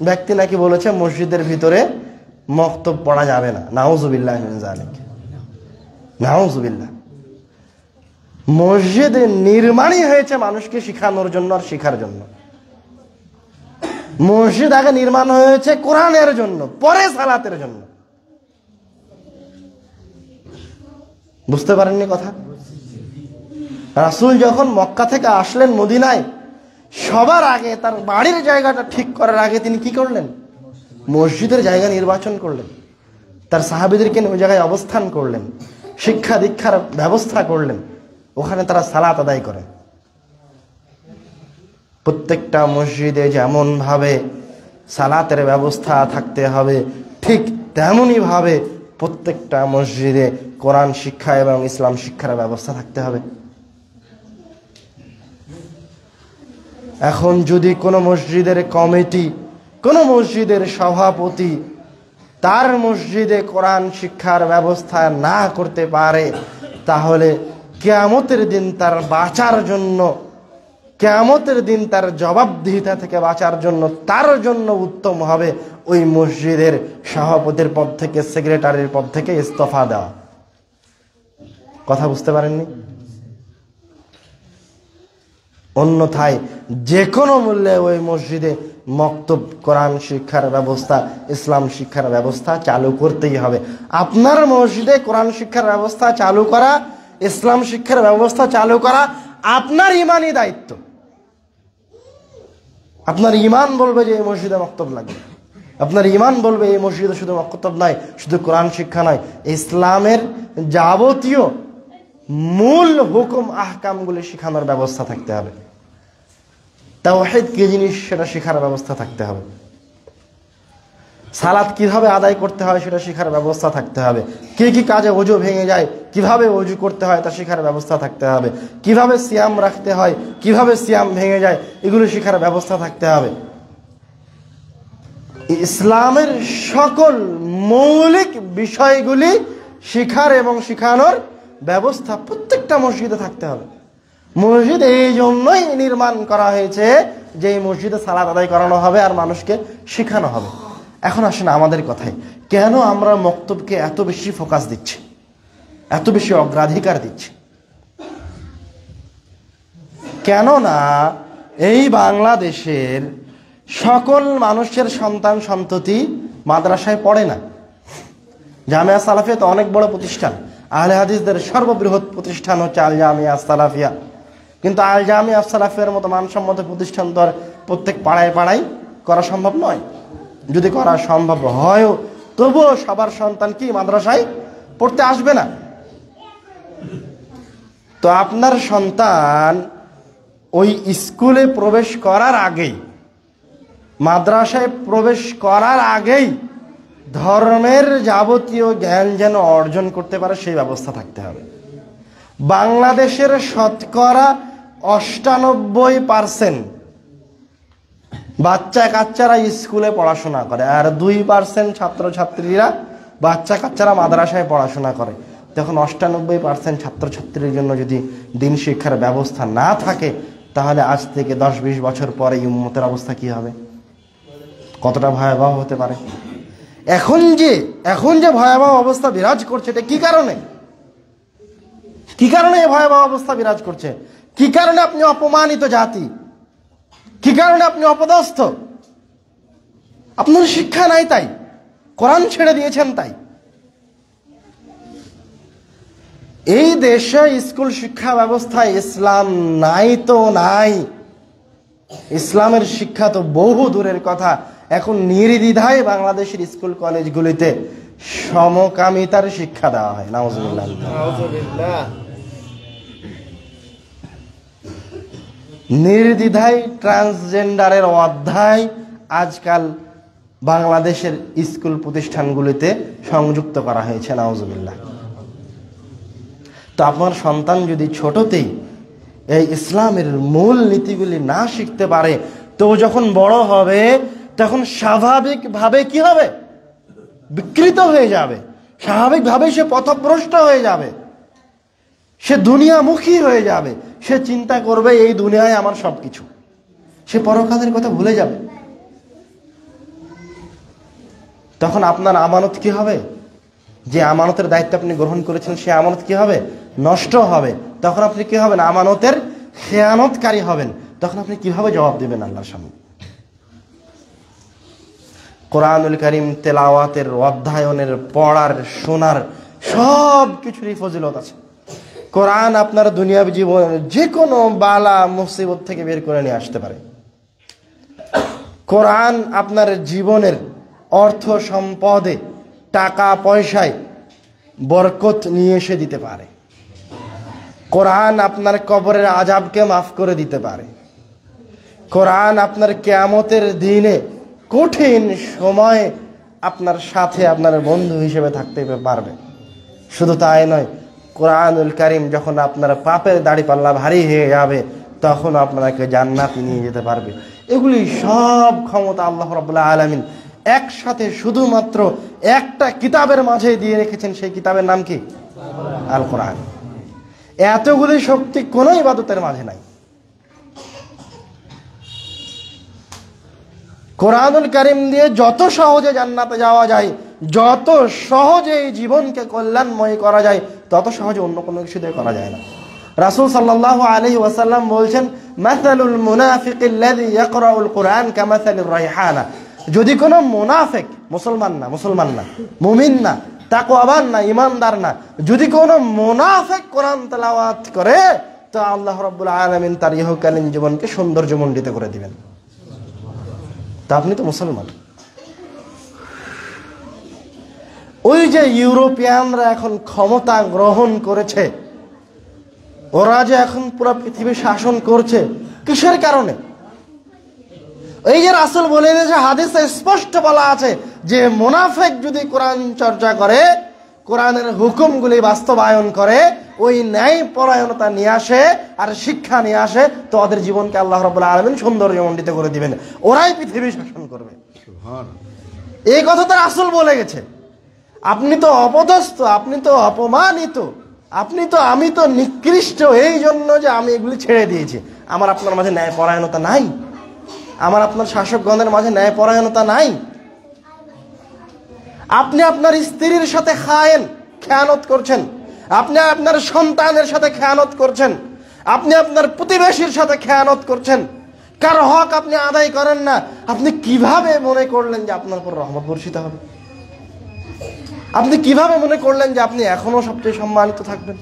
ব্যক্তি নাকি বলেছে মসজিদের ভিতরে মক্তব পড়া যাবে না। নাউজুবিল্লাহ মিন যালিক, নাউজুবিল্লাহ। মসজিদে নির্মাণই হয়েছে মানুষকে শিখানোর জন্য আর শিখার জন্য। মসজিদ আগে নির্মাণ হয়েছে কোরআনের জন্য, পরে সালাতের জন্য। বুঝতে পারেননি কথা? রাসূল যখন মক্কা থেকে আসলেন মদিনায়, সবার আগে তার বাড়ির জায়গাটা ঠিক করার আগে তিনি কি করলেন? মসজিদের জায়গা নির্বাচন করলেন, তার সাহাবীদেরকে ওই জায়গায় অবস্থান করলেন, শিক্ষা দীক্ষার ব্যবস্থা করলেন, ওখানে তারা সালাত আদায় করে। প্রত্যেকটা মসজিদে যেমন ভাবে সালাতের ব্যবস্থা থাকতে হবে, ঠিক তেমনি ভাবে প্রত্যেকটা মসজিদে কোরআন শিক্ষা এবং ইসলাম শিক্ষার ব্যবস্থা থাকতে হবে। এখন যদি কোনো মসজিদের কমিটি, কোনো মসজিদের সভাপতি তার মসজিদে কোরআন শিক্ষার ব্যবস্থা না করতে পারে, তাহলে কিয়ামতের দিন তার বাঁচার জন্য, কিয়ামতের দিন তার জবাবদিহিতা থেকে বাঁচার জন্য তার জন্য উত্তম হবে ওই মসজিদের সভাপতির পদ থেকে, সেক্রেটারির পদ থেকে ইস্তফা দেওয়া। কথা বুঝতে পারেননি? অন্যথায় যে কোনো মূল্যে ওই মসজিদে মক্তব, কোরআন শিক্ষার ব্যবস্থা, ইসলাম শিক্ষার ব্যবস্থা চালু করতেই হবে। আপনার মসজিদে কোরআন শিক্ষার ব্যবস্থা চালু করা, ইসলাম শিক্ষার ব্যবস্থা চালু করা আপনার ইমানি দায়িত্ব। আপনার ইমান বলবে যে এই মসজিদে মক্তব লাগবে, আপনার ইমান বলবে এই মসজিদে শুধু মক্তব নয়, শুধু কোরআন শিক্ষা নয়, ইসলামের যাবতীয় মূল হুকুম আহকামগুলি শেখানোর ব্যবস্থা থাকতে হবে। তাওহীদ কি জিনিস সেটা শেখার ব্যবস্থা থাকতে হবে। সালাত কিভাবে আদায় করতে হয় সেটা শেখার ব্যবস্থা থাকতে হবে। কি কি কাজে ওযু ভেঙে যায়, কিভাবে ওযু করতে হয় তা শেখার ব্যবস্থা থাকতে হবে। কিভাবে সিয়াম রাখতে হয়, কিভাবে সিয়াম ভেঙে যায়, এগুলো শেখার ব্যবস্থা থাকতে হবে। ইসলামের সকল মৌলিক বিষয়গুলি শিখার এবং শিখানোর ব্যবস্থা প্রত্যেকটা মসজিদে থাকতে হবে। মসজিদ এই জন্যই নির্মাণ করা হয়েছে যে এই মসজিদে সালাত আদায় করানো হবে আর মানুষকে শেখানো হবে। এখন আসেন আমাদের কথায়, কেন আমরা মক্তবকে এত বেশি ফোকাস দিচ্ছি, এত বেশি অগ্রাধিকার দিচ্ছি? কেননা এই বাংলাদেশের সকল মানুষের সন্তান সন্ততি মাদ্রাসায় পড়ে না। জামিয়া সালাফিয়া তো অনেক বড় প্রতিষ্ঠান, আহলে হাদিসদের সর্ববৃহৎ প্রতিষ্ঠান হচ্ছে আল জামিয়া সালাফিয়া, কিন্তু আল জামিয়া সালাফিয়ার মতো মানসম্মত প্রতিষ্ঠান তো আর প্রত্যেক পাড়ায় পাড়ায় করা সম্ভব নয়। যদি করা সম্ভব হয় তবুও সবার সন্তান কি মাদ্রাসায় পড়তে আসবে না। তো আপনার সন্তান ওই স্কুলে প্রবেশ করার আগেই, মাদ্রাসায় প্রবেশ করার আগেই ধর্মের যাবতীয় জ্ঞান যেন অর্জন করতে পারে সেই ব্যবস্থা থাকতে হবে। বাংলাদেশের শতকরা 98% বাচ্চা কাচ্চারা স্কুলে পড়াশোনা করে, আর 2% ছাত্রছাত্রীরা বাচ্চা কাচ্চারা মাদ্রাসায় পড়াশোনা করে। তখন 98% ছাত্রছাত্রীর জন্য যদি দিন শিক্ষার ব্যবস্থা না থাকে, তাহলে আজ থেকে 10-20 বছর পরে এই উম্মতের অবস্থা কি হবে, কতটা ভয়াবহ হতে পারে। এখন যে ভয়াবহ অবস্থা বিরাজ করছে, এটা কি কারণে? কি কারণে এই ভয়াবহ অবস্থা বিরাজ করছে? কি কারণে আপনি অপমানিত জাতি? কি কারণে আপনি অপদস্থ? আপনার শিক্ষা নাই তাই, কোরআন ছেড়ে দিয়েছেন তাই। এই দেশে স্কুল শিক্ষা ব্যবস্থায় ইসলাম নাই তো নাই, ইসলামের শিক্ষা তো বহু দূরের কথা। এখন নির্দ্বিধায় বাংলাদেশের স্কুল কলেজগুলিতে সমকামিতার শিক্ষা দেওয়া হয়। নাউজুবিল্লাহ। নির্দ্বিধায় ট্রান্সজেন্ডারের অধ্যায় আজকাল বাংলাদেশের স্কুল প্রতিষ্ঠানগুলিতে সংযুক্ত করা হয়েছে। নাউজুবিল্লাহ। তো আপনার সন্তান যদি ছোটতেই এই ইসলামের মূল নীতিগুলি না শিখতে পারে, তো যখন বড় হবে তখন স্বাভাবিকভাবে কি হবে, বিকৃত হয়ে যাবে, স্বাভাবিকভাবে সে পথভ্রষ্ট হয়ে যাবে, সে দুনিয়ামুখী হয়ে যাবে। সে চিন্তা করবে এই দুনিয়ায় আমার সবকিছু, সে পরকালের কথা ভুলে যাবে। তখন আপনার আমানত কি হবে? যে আমানতের দায়িত্ব আপনি গ্রহণ করেছেন সে আমানত কি হবে, নষ্ট হবে। তখন আপনি কি হবেন, আমানতের খেয়ানতকারী হবেন। তখন আপনি কিভাবে জবাব দেবেন আল্লাহর সামনে? কোরআনুল কারীম তেলাওয়াতের, অধ্যয়নের, পড়ার, শোনার সব কিছুরই ফজিলত আছে। কোরআন আপনার দুনিয়াবী জীবনের যে কোনো বালা মুসিবত থেকে বের করে নিয়ে আসতে পারে। কোরআন আপনার জীবনের অর্থ সম্পদে, টাকা পয়সায় বরকত নিয়ে এসে দিতে পারে। কোরআন আপনার কবরের আযাবকে মাফ করে দিতে পারে। কোরআন আপনার কিয়ামতের দিনে কঠিন সময়ে আপনার সাথে আপনার বন্ধু হিসেবে থাকতে পারবে। শুধু তাই নয়, কোরআনুল কারীম যখন আপনার পাপের দাড়িপাল্লা ভারী হয়ে যাবে তখন আপনাকে জান্নাতে নিয়ে যেতে পারবে। এগুলি সব ক্ষমতা আল্লাহ রাব্বুল আলামিন একসাথে শুধুমাত্র একটা কিতাবের মাঝে দিয়ে রেখেছেন। সেই কিতাবের নাম কি? আল কোরআন। এতগুলি শক্তি কোনো ইবাদতের মাঝে নাই। কোরআনুল কারীম দিয়ে যত সহজে জান্নাতে যাওয়া যায়, যত সহজে এই জীবনকে কল্যাণময় করা যায়, তত সহজে অন্য কোনো কিছু দিয়ে করা যায় না। রাসূল সাল্লাল্লাহু আলাইহি ওয়াসাল্লাম বলছেন, মাসালুল মুনাফিকিল্লাযী ইয়াকরাউল কুরআন কামাসালির রাইহানা। যদি কোনো মুনাফিক, মুসলমান না, মুমিন না, তাকওয়াবান না, ঈমানদার না, যদি কোনো মুনাফিক কোরআন তেলাওয়াত করে, তো আল্লাহ রাব্বুল আলামিন তার ইহকালীন জীবনকে সৌন্দর্যমণ্ডিত করে দিবেন। তা আপনি তো মুসলমান। ওই যে ইউরোপিয়ানরা এখন ক্ষমতা গ্রহণ করেছে, ওরা যে এখন পুরো পৃথিবী শাসন করছে, কিসের কারণে? এই যে রাসূল বলে দিয়েছে, হাদিসে স্পষ্ট বলা আছে যে মুনাফিক যদি কোরআন চর্চা করে, কোরআনের হুকুমগুলি বাস্তবায়ন করে, ওই ন্যায় পরায়ণতা নিয়ে আসে আর শিক্ষা নিয়ে আসে, তো ওদের জীবনকে আল্লাহ রাব্বুল আলামিন সৌন্দর্যমণ্ডিত করে দিবেন। ওরাই পৃথিবী শাসন করবে। এই কথা তো রাসূল বলে গেছে। আপনি তো অপদস্থ, আপনি তো অপমানিত, আমি তো নিকৃষ্ট, এই জন্য যে আমি এগুলি ছেড়ে দিয়েছি। আমার আপনার মাঝে ন্যায়পরায়ণতা নাই, আমার আপনার শাসকগণের মাঝে ন্যায়পরায়ণতা নাই। আপনি আপনার স্ত্রীর সাথে খেয়ানত করছেন, আপনি আপনার সন্তানের সাথে খেয়ানত করছেন, আপনি আপনার প্রতিবেশীর সাথে খেয়ানত করছেন, কারো হক আপনি আদায় করেন না। আপনি কিভাবে মনে করলেন যে আপনার উপর রহমত বর্ষিত হবে? আপনি কিভাবে মনে করলেন যে আপনি এখনো সবচেয়ে সম্মানিত থাকবেন?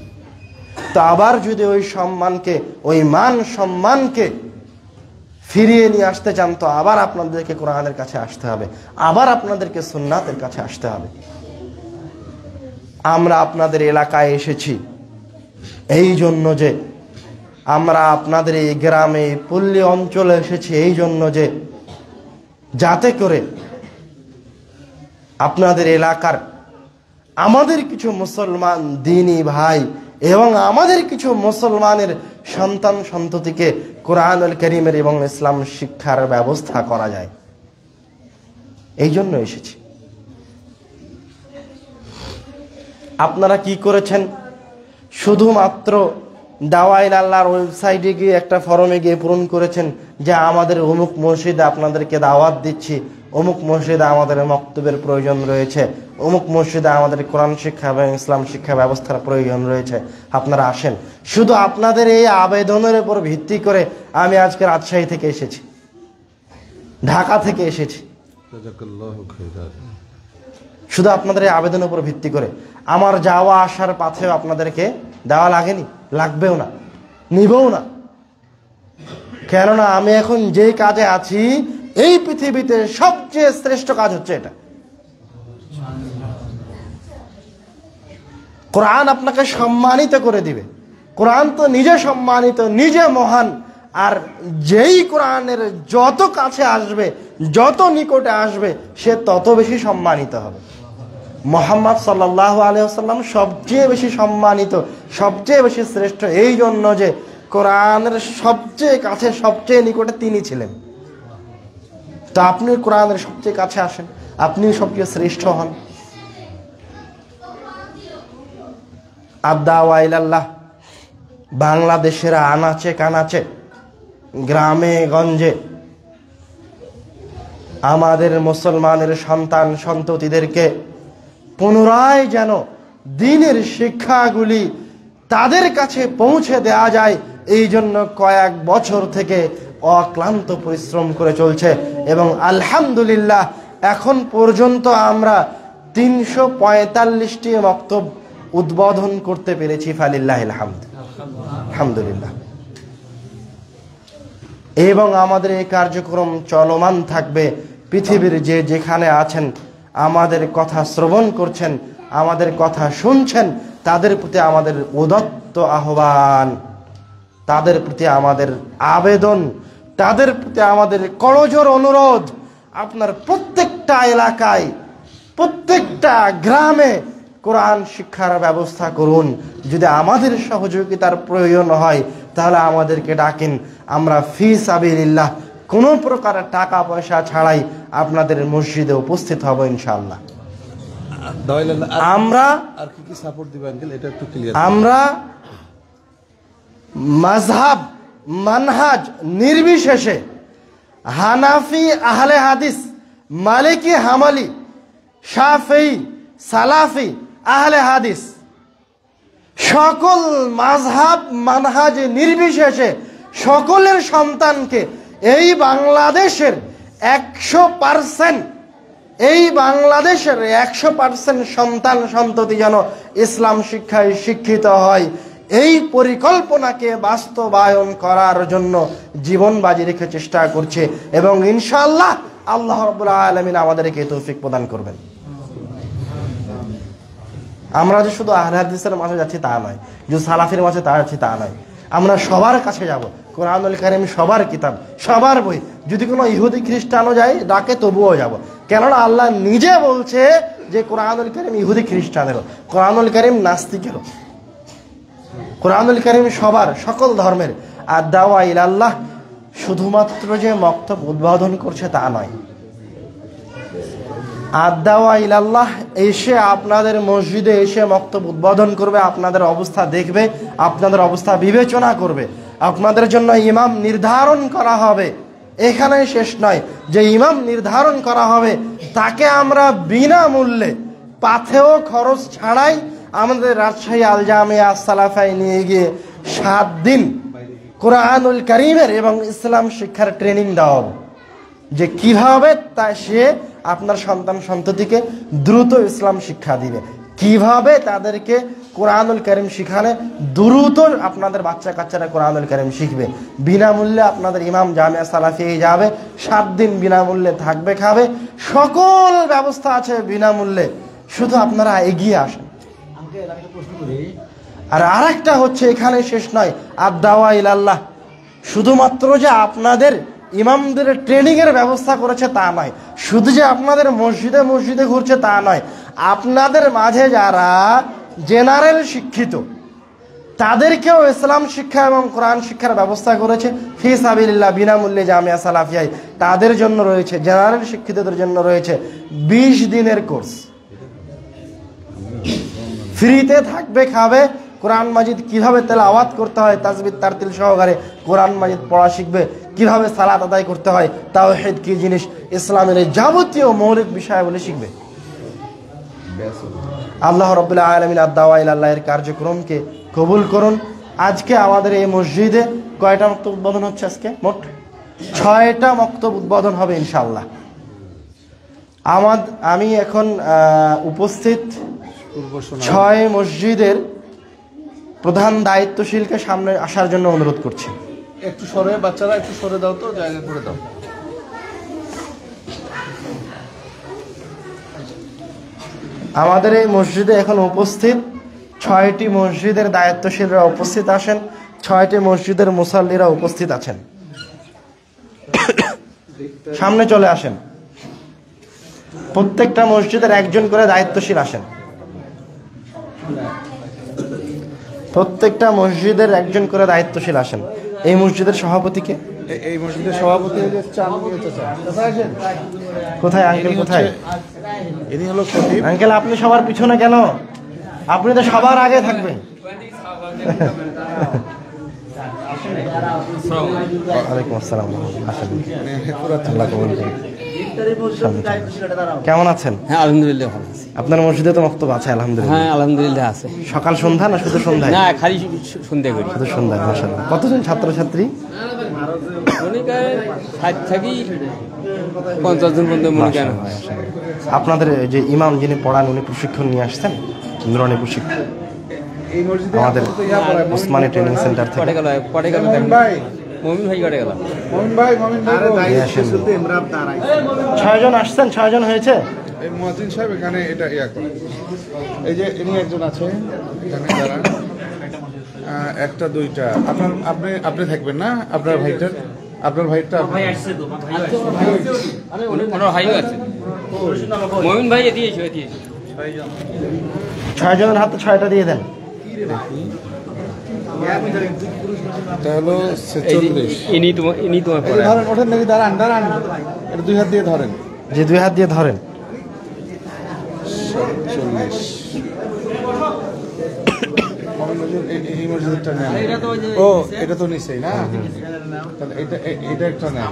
তো আবার যদি ওই সম্মানকে, ওই মান সম্মানকে ফিরিয়ে নিয়ে আসতে চান, তো আবার আপনাদেরকে কোরআনের কাছে আসতে হবে, আবার আপনাদেরকে সুন্নাতের কাছে আসতে হবে। আমরা আপনাদের এলাকায় এসেছি এই জন্য যে, আমরা আপনাদের এই গ্রামে পল্লী অঞ্চলে এসেছি এই জন্য যে, যাতে করে আপনাদের এলাকার আমাদের কিছু মুসলমান দ্বীনী ভাই এবং আমাদের কিছু মুসলমানের সন্তান সন্ততিকে কোরআনুল কারীমের এবং ইসলাম শিক্ষার ব্যবস্থা করা যায়, এই জন্য এসেছি। আপনারা কি করেছেন? শুধুমাত্র দাওয়াইল আল্লাহর ওয়েবসাইটে গিয়ে একটা ফরমে গিয়ে পূরণ করেছেন যে আমাদের অমুক মসজিদে আপনাদেরকে দাওয়াত দিচ্ছি, অমুক মসজিদে আমাদের মক্তবের প্রয়োজন রয়েছে, অমুক মসজিদে আমাদের কোরআন শিক্ষা এবং ইসলাম শিক্ষা ব্যবস্থার প্রয়োজন রয়েছে, আপনারা আসেন। শুধু আপনাদের এই আবেদনের উপর ভিত্তি করে আমি আজকে রাজশাহী থেকে এসেছি, ঢাকা থেকে এসেছি, শুধু আপনাদের এই আবেদনের উপর ভিত্তি করে। আমার যাওয়া আসার পথেও আপনাদেরকে দেওয়া লাগেনি, লাগবেও না, নিবও না। কেননা আমি এখন যেই কাজে আছি, এই পৃথিবীতে সবচেয়ে শ্রেষ্ঠ কাজ হচ্ছে এটা। কোরআন আপনাকে সম্মানিত করে দিবে। কোরআন তো নিজে সম্মানিত, নিজে মহান, আর যেই কোরআনের যত কাছে আসবে, যত নিকটে আসবে, সে তত বেশি সম্মানিত হবে। মুহাম্মদ সাল্লাল্লাহু আলাইহি ওয়াসাল্লাম সবচেয়ে বেশি সম্মানিত, সবচেয়ে বেশি শ্রেষ্ঠ, এই জন্য যে কোরআনের সবচেয়ে কাছে, সবচেয়ে নিকটে তিনি ছিলেন। তো আপনি কোরআনের সবচেয়ে কাছে আসেন, আপনি সবচেয়ে শ্রেষ্ঠ হন। আদ-দাওয়া ইলাল্লাহ বাংলাদেশের আনাচে কানাচে, গ্রামে গঞ্জে আমাদের মুসলমানের সন্তান সন্ততিদেরকে পুনরায় যেন দ্বীনের শিক্ষাগুলি তাদের কাছে পৌঁছে দেওয়া যায়, এই জন্য কয়েক বছর থেকে অক্লান্ত পরিশ্রম করে চলছে। এবং আলহামদুলিল্লাহ এখন পর্যন্ত আমরা 345টি মক্তব উদ্বোধন করতে পেরেছি, ফালিল্লাহিল হামদ, আলহামদুলিল্লাহ। এবং আমাদের এই কার্যক্রম চলমান থাকবে। পৃথিবীর যে যেখানে আছেন, আমাদের কথা শ্রবণ করছেন, আমাদের কথা শুনছেন, তাদের প্রতি আমাদের উদাত্ত আহ্বান, তাদের প্রতি আমাদের আবেদন, তাদের প্রতি আমাদের করজোড় অনুরোধ, আপনার প্রত্যেকটা এলাকায়, প্রত্যেকটা গ্রামে কোরআন শিক্ষার ব্যবস্থা করুন। যদি আমাদের সহযোগিতার প্রয়োজন হয় তাহলে আমাদেরকে ডাকেন, আমরা ফি সাবিলিল্লাহ কোনো প্রকার টাকা পয়সা ছাড়াই আপনাদের মসজিদে উপস্থিত হব ইনশাআল্লাহ। আমরা আর কি কি সাপোর্ট দিবেন আঙ্কেল, এটা একটু ক্লিয়ার। আমরা মাযহাব মানহাজ নির্বিশেষে হানাফি আহলে হাদিস, মালিকি হামালি, শাফিঈ সালাফি আহলে হাদিস, সকল মাযহাব মানহাজ নির্বিশেষে সকলের সন্তানকে এই বাংলাদেশের 100%, এই বাংলাদেশের 100% সন্তান সন্ততি যেন ইসলাম শিক্ষায় শিক্ষিত হয়, এই পরিকল্পনাকে বাস্তবায়ন করার জন্য জীবন বাজি রেখে চেষ্টা করছে। এবং ইনশাআল্লাহ আল্লাহ রাব্বুল আলামিন আমাদেরকে তৌফিক প্রদান করবেন। আমরা যে শুধু আহলে হাদিসের মাঝে যাচ্ছি তা নয়, যে সালাফির মাঝে তা যাচ্ছি তা নয়, আমরা সবার কাছে যাব। কোরআনুল কারীম সবার কিতাব, সবার বই। যদি কোনো ইহুদি খ্রিস্টানও যায় ডাকে, তবুও যাব। কেননা আল্লাহ নিজে বলছে যে কোরআনুল কারীম ইহুদি খ্রিস্টানেরও, কোরআনুল কারীম নাস্তিকেরও, কোরআনুল কারীম সবার, সকল ধর্মের। আর দাওয়া ইলাল্লাহ শুধুমাত্র যে মক্তব উদ্বোধন করছে তা নয়, আদ-দাওয়া ইলাল্লাহ এসে আপনাদের মসজিদে এসে মক্তব উদ্বোধন করবে, আপনাদের অবস্থা দেখবে, আপনাদের অবস্থা বিবেচনা করবে, আপনাদের জন্য ইমাম নির্ধারণ করা হবে। এখানেই শেষ নয়, যে ইমাম নির্ধারণ করা হবে তাকে আমরা বিনামূল্যে পাথেয় খরচ ছাড়াই আমাদের রাজশাহী আল জামিয়া সালাফায় নিয়ে গিয়ে 7 দিন কোরআনুল কারীমের এবং ইসলাম শিক্ষার ট্রেনিং দেওয়া হবে, যে কিভাবে তা সে আপনার সন্তান সন্ততিকে দ্রুত ইসলাম শিক্ষা দিবে, কিভাবে তাদেরকে কোরআনুল কারীম শিখালে দ্রুত আপনাদের বাচ্চা কাচ্চারা কোরআনুল কারীম শিখবে। বিনামূল্যে আপনাদের ইমাম জামিয়া সালাফি যাবে, 7 দিন বিনামূল্যে থাকবে, খাবে, সকল ব্যবস্থা আছে বিনামূল্যে, শুধু আপনারা এগিয়ে আসেন। আর আরেকটা হচ্ছে, এখানে শেষ নয়, আদ-দাওয়া ইলাল্লাহ শুধুমাত্র যে আপনাদের ইমামদের ট্রেনিংয়ের ব্যবস্থা করেছে তা নয়, শুধু যে আপনাদের মসজিদে মসজিদে ঘুরছে তা নয়, আপনাদের মাঝে যারা জেনারেল শিক্ষিত তাদেরকেও ইসলাম শিক্ষা এবং কোরআন শিক্ষার ব্যবস্থা করেছে ফি সাবিলিল্লাহ বিনামূল্যে জামিয়া সালাফিয়ায়। তাদের জন্য রয়েছে, জেনারেল শিক্ষিতদের জন্য রয়েছে 20 দিনের কোর্স, ফ্রিতে থাকবে, খাবে, কোরআন মাজিদ কিভাবে তেলাওয়াত করতে হয় তাজবিদ তারতিল সহকারে কোরআন মাজিদ পড়া শিখবে, কিভাবে সালাত আদায় করতে হয়, তাওহীদ কি জিনিস, ইসলামের যাবতীয় মৌলিক বিষয়াবলী শিখবে। আল্লাহ রাব্বুল আলামিন আদ-দাওয়া ইলাল্লাহ এর কার্যক্রমকে কবুল করুন। আজকে আমাদের এই মসজিদে কয়টা মক্তব উদ্বোধন হচ্ছে? আজকে মোট 6টা মক্তব উদ্বোধন হবে ইনশাআল্লাহ। আমি এখন উপস্থিত 6 মসজিদের প্রধান দায়িত্বশীলকে সামনে আসার জন্য অনুরোধ করছি। একটু সরে, বাচ্চারা একটু সরে দাও তো, জায়গা করে দাও। আমাদের এই মসজিদে এখন উপস্থিত 6টি মসজিদের দায়িত্বশীলরা উপস্থিত আছেন, 6টি মসজিদের মুসাল্লিরা উপস্থিত আছেন। সামনে চলে আসেন। প্রত্যেকটা মসজিদের একজন করে দায়িত্বশীল আসেন। প্রত্যেকটা মসজিদের একজন করে দায়িত্বশীল আসেন। এই মসজিদের সভাপতিকে, এই মসজিদের সভাপতি কোথায় আঙ্কেল? কোথায়? ইনি হলো খতিব। আঙ্কেল আপনি সবার পিছনে কেন? আপনি তো সবার আগে থাকবেন। ওয়ালাইকুম আসসালাম। আসেন। আল্লাহ কবুল করুন। কেমন আছেন? হ্যাঁ আলহামদুলিল্লাহ ভালো আছি। আপনার মসজিদে তো মক্তব আছে? আলহামদুলিল্লাহ। হ্যাঁ আলহামদুলিল্লাহ আছে। সকাল সন্ধ্যা না শুধু সন্ধ্যায়? না খালি সন্ধ্যা করি। শুধু সন্ধ্যায়। মাশাআল্লাহ। কতজন ছাত্রছাত্রী? মনে করেন 60 থেকে 50 জন পর্যন্ত মনে করেন হয়। আপনাদের যে ইমাম যিনি পড়ান উনি প্রশিক্ষণ নিয়ে আসছেন? নুরানি প্রশিক্ষণ এই মসজিদে আমাদের ওসমানী ট্রেনিং সেন্টার থেকে। পড়ে গেল মমিন ভাই কটে গেল। মমিন ভাই নিয়ে আসেন। 6 জন আসছেন? 6 জন হয়েছে? এই মুয়াজ্জিন সাহেব এখানে এটা ইয়া করে। এই যে ইনি একজন আছে এখানে যারা একটা দুইটা আপনি থাকবেন না? আপনার ভাইটা ভাই আসছে তো আরে ওনার ভাই আছে মমিন ভাই এদিকে এসে 6 জনের হাতে 6টা দিয়ে দেন। এটা হলো 46। ইনি তোমার পড়ে ধরেন, ওঠেন নাকি? দাঁড়ান এটা 2 হাত দিয়ে ধরেন। যে 2 হাত দিয়ে ধরেন। 40। এই মসজিদটা নেন। ও এটা তো নিচেই না? তাহলে এটা একটা নেন,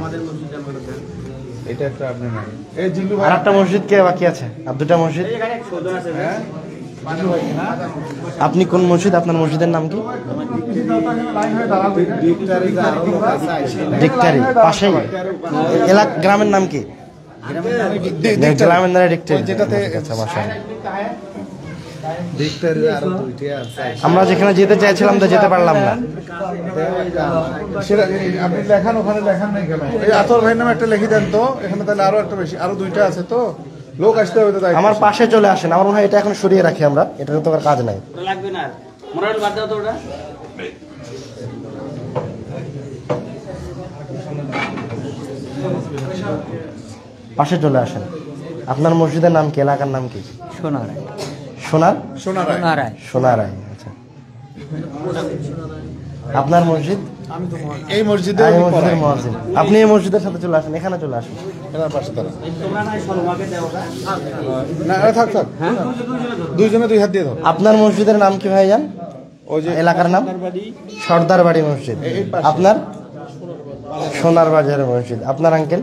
এটা একটা আপনি নেন। এই জিল্লু ভাই আর একটা মসজিদ কে বাকি আছে? আর 2টা মসজিদ। হ্যাঁ আপনি কোন মসজিদ? আপনার মসজিদের নাম কি? ডিকটারি পাশেই। এলাকা গ্রামের নাম কি? গ্রামের নাম ডিকটারি। যেটাতে আচ্ছা মাশাআল্লাহ। আমরা যেখানে যেতে চাইছিলাম তো যেতে পারলাম না। সেটা আপনি লেখান, ওখানে লেখান নাই কেন? এই আতর ভাইয়ের নামে একটা লিখে দেন তো, এখানে তাহলে আরো একটা বেশি, আরো 2টা আছে তো, লোক আসতে হবে তো। তাই আমার পাশে চলে আসেন। আমার মনে হয় এটা এখন সরিয়ে রাখি আমরা, এটার তো আর কাজ নাই। লাগবে না মোরাল বাদ দাও তো ওটা। পাশে চলে আসেন। আপনার মসজিদের নাম কি? এলাকার নাম কি? সোনারায়। সোনারায়। আচ্ছা। আপনার মসজিদ? এই মসজিদে এই মসজিদের মুয়াজ্জিন। আপনি এই মসজিদের সাথে চলে আসেন, এখানে চলে আসেন। এনার পাশে তারা না থাক থাক, দুইজনে দুই হাত দিয়ে ধর। আপনার মসজিদের নাম কি ভাইজান? ওই যে এলাকার নাম সর্দার বাড়ি মসজিদ। আপনার সোনার বাজারের মসজিদ। আপনার আঙ্কেল?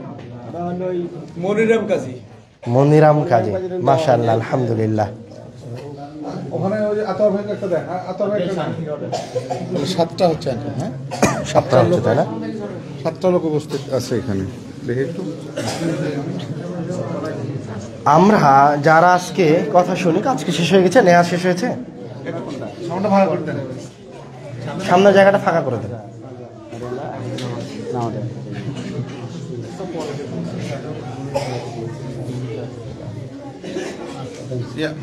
মনিরাম কাজী। মাশাআল্লাহ, আলহামদুলিল্লাহ। ওখানে ওই যে আতর ভাই একটা দেন, আতর ভাই একটা দেন। 7টা হচ্ছে, হ্যাঁ 7টা হচ্ছে, তাই না? 7টা লোক উপস্থিত আছে এখানে, দেখে একটু। আমরা যারা আজকে কথা শুনি, আজকে শেষ হয়ে গেছে, নেওয়া শেষ হয়েছে। সাউন্ডটা ভালো করে দেন, সামনের জায়গাটা ফাঁকা করে দেন।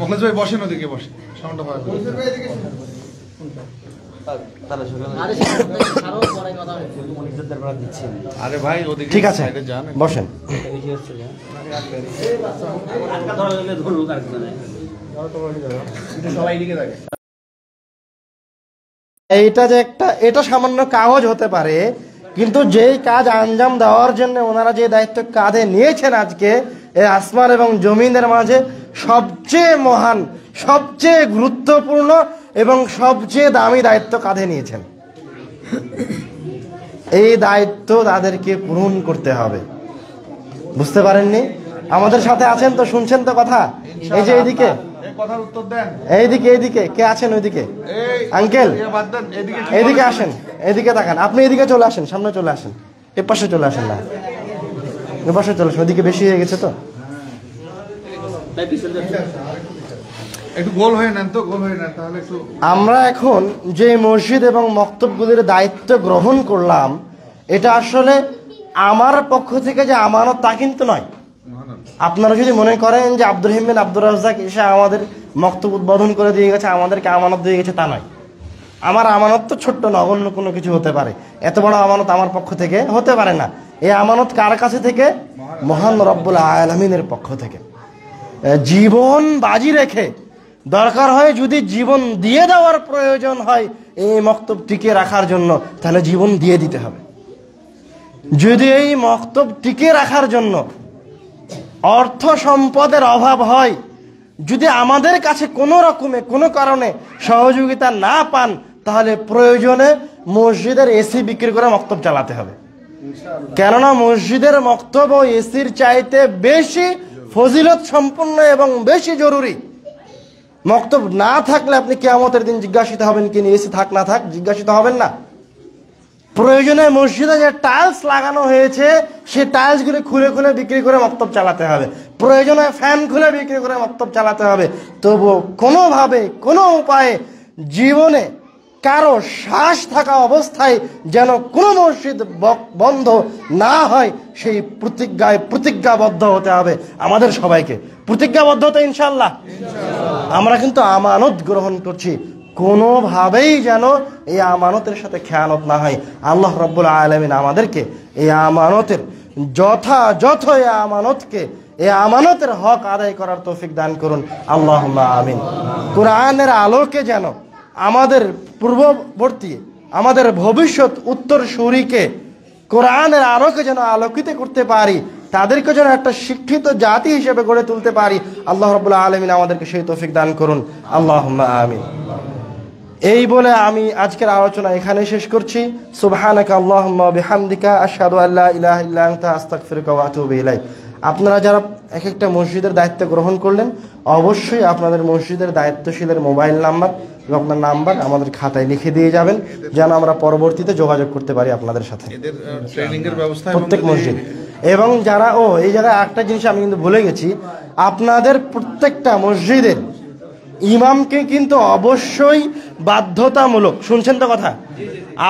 মখলেস ভাই বসেন, ওদিকে বসেন, সাউন্ডটা ভালো করে দেন। আরে ভাই ওদিকে ঠিক আছে, সাইডে যান, বসেন। সবাই এদিকে দেখে। এইটা যে এটা সামান্য কাগজ হতে পারে, কিন্তু যেই কাজ আঞ্জাম দেওয়ার জন্য ওনারা যে দায়িত্ব কাঁধে নিয়েছেন আজকে এই আসমান এবং জমিনের মাঝে, সবচেয়ে মহান, সবচেয়ে গুরুত্বপূর্ণ এবং সবচেয়ে দামি দায়িত্ব কাঁধে নিয়েছেন। এই দায়িত্ব তাদেরকে পূরণ করতে হবে। বুঝতে পারেননি? আমাদের সাথে আছেন তো, শুনছেন তো কথা? এই যে এইদিকে, কথার উত্তর দেন। এইদিকে কে আছেন? ওইদিকে আঙ্কেল, এইদিকে আসেন, এইদিকে তাকান। আপনি এদিকে চলে আসেন, সামনে চলে আসেন, এ পাশে চলে আসেন না, এ পাশে চলে আসেন, ওইদিকে বেশি হয়ে গেছে তো। একটু গোল হয়ে নেন তো, গোল হয়ে নেন তাহলে একটু। আমরা এখন যে মসজিদ এবং মক্তবগুলির দায়িত্ব গ্রহণ করলাম, এটা আসলে আমার পক্ষ থেকে যে আমানত তা কিন্তু নয়। আপনারা যদি মনে করেন যে আব্দুর রহিম বিন আব্দুর রাজ্জাক এসে আমাদের মক্তব উদ্বোধন করে দিয়ে গেছে, আমাদেরকে আমানত দিয়ে গেছে, তা নয়। আমার আমানত তো ছোট্ট নগণ্য কোনো কিছু হতে পারে, এত বড় আমানত আমার পক্ষ থেকে হতে পারে না। এই আমানত কার কাছে থেকে? মহান রব্বুল আলামিনের পক্ষ থেকে। জীবন বাজি রেখে, দরকার হয় যদি জীবন দিয়ে দেওয়ার প্রয়োজন হয় এই মক্তব টিকে রাখার জন্য, তাহলে জীবন দিয়ে দিতে হবে। যদি এই মক্তব টিকে রাখার জন্য অর্থ সম্পদের অভাব হয়, যদি আমাদের কাছে কোনো রকমে কোনো কারণে সহযোগিতা না পান, তাহলে প্রয়োজনে মসজিদের এসি বিক্রি করে মক্তব চালাতে হবে। কেননা মসজিদের মক্তব ও এসির চাইতে বেশি ফজিলত সম্পন্ন এবং বেশি জরুরি। মক্তব না থাকলে আপনি কিয়ামতের দিন জিজ্ঞাসিত হবেন, কিনা এসি থাক না থাক, জিজ্ঞাসিত হবেন না। প্রয়োজনে মসজিদে যে টাইলস লাগানো হয়েছে সে টাইলসগুলো খুলে খুলে বিক্রি করে মক্তব চালাতে হবে, প্রয়োজনে ফ্যান খুলে বিক্রি করে মক্তব চালাতে হবে। তবু কোনোভাবে কোনো উপায়ে জীবনে কারো শ্বাস থাকা অবস্থায় যেন কোনো মসজিদ বন্ধ না হয়, সেই প্রতিজ্ঞাবদ্ধ হতে হবে আমাদের সবাইকে। প্রতিজ্ঞাবদ্ধ তো ইনশাল্লাহ? আমরা কিন্তু আমানত গ্রহণ করছি, কোনোভাবেই যেন এই আমানতের সাথে খেয়ানত না হয়। আল্লাহ রাব্বুল আলামিন আমাদেরকে এই আমানতের যথাযথ এই আমানতের হক আদায় করার তৌফিক দান করুন, আল্লাহুম্মা আমিন। কোরআনের আলোকে যেন আমাদের পূর্ববর্তী, আমাদের ভবিষ্যৎ উত্তরসূরিকে কোরআনের আলোকে যেন আলোকিত করতে পারি, তাদেরকে যেন একটা শিক্ষিত জাতি হিসেবে গড়ে তুলতে পারি, আল্লাহ রাব্বুল আলামিন আমাদেরকে সেই তৌফিক দান করুন, আল্লাহুম্মা আমিন। এই বলে আমি আজকের আলোচনা এখানে শেষ করছি। সুবহানাকা আল্লাহুম্মা বিহামদিকা আশহাদু আল্লা ইলাহা ইল্লা আনতা আস্তাগফিরুকা ওয়া আতুবু ইলাইক। আপনারা যারা এক একটা মসজিদের দায়িত্ব গ্রহণ করলেন, অবশ্যই আপনাদের মসজিদের দায়িত্বশীলের মোবাইল নাম্বার এবং আপনার নাম্বার আমাদের খাতায় লিখে দিয়ে যাবেন, যেন আমরা পরবর্তীতে যোগাযোগ করতে পারি আপনাদের সাথে। এদের ট্রেনিং এর ব্যবস্থা প্রত্যেক মসজিদ এবং যারা এই জায়গায় একটা জিনিস আমি কিন্তু ভুলে গেছি, আপনাদের প্রত্যেকটা মসজিদের ইমামকে কিন্তু অবশ্যই বাধ্যতামূলক, শুনছেন তো কথা,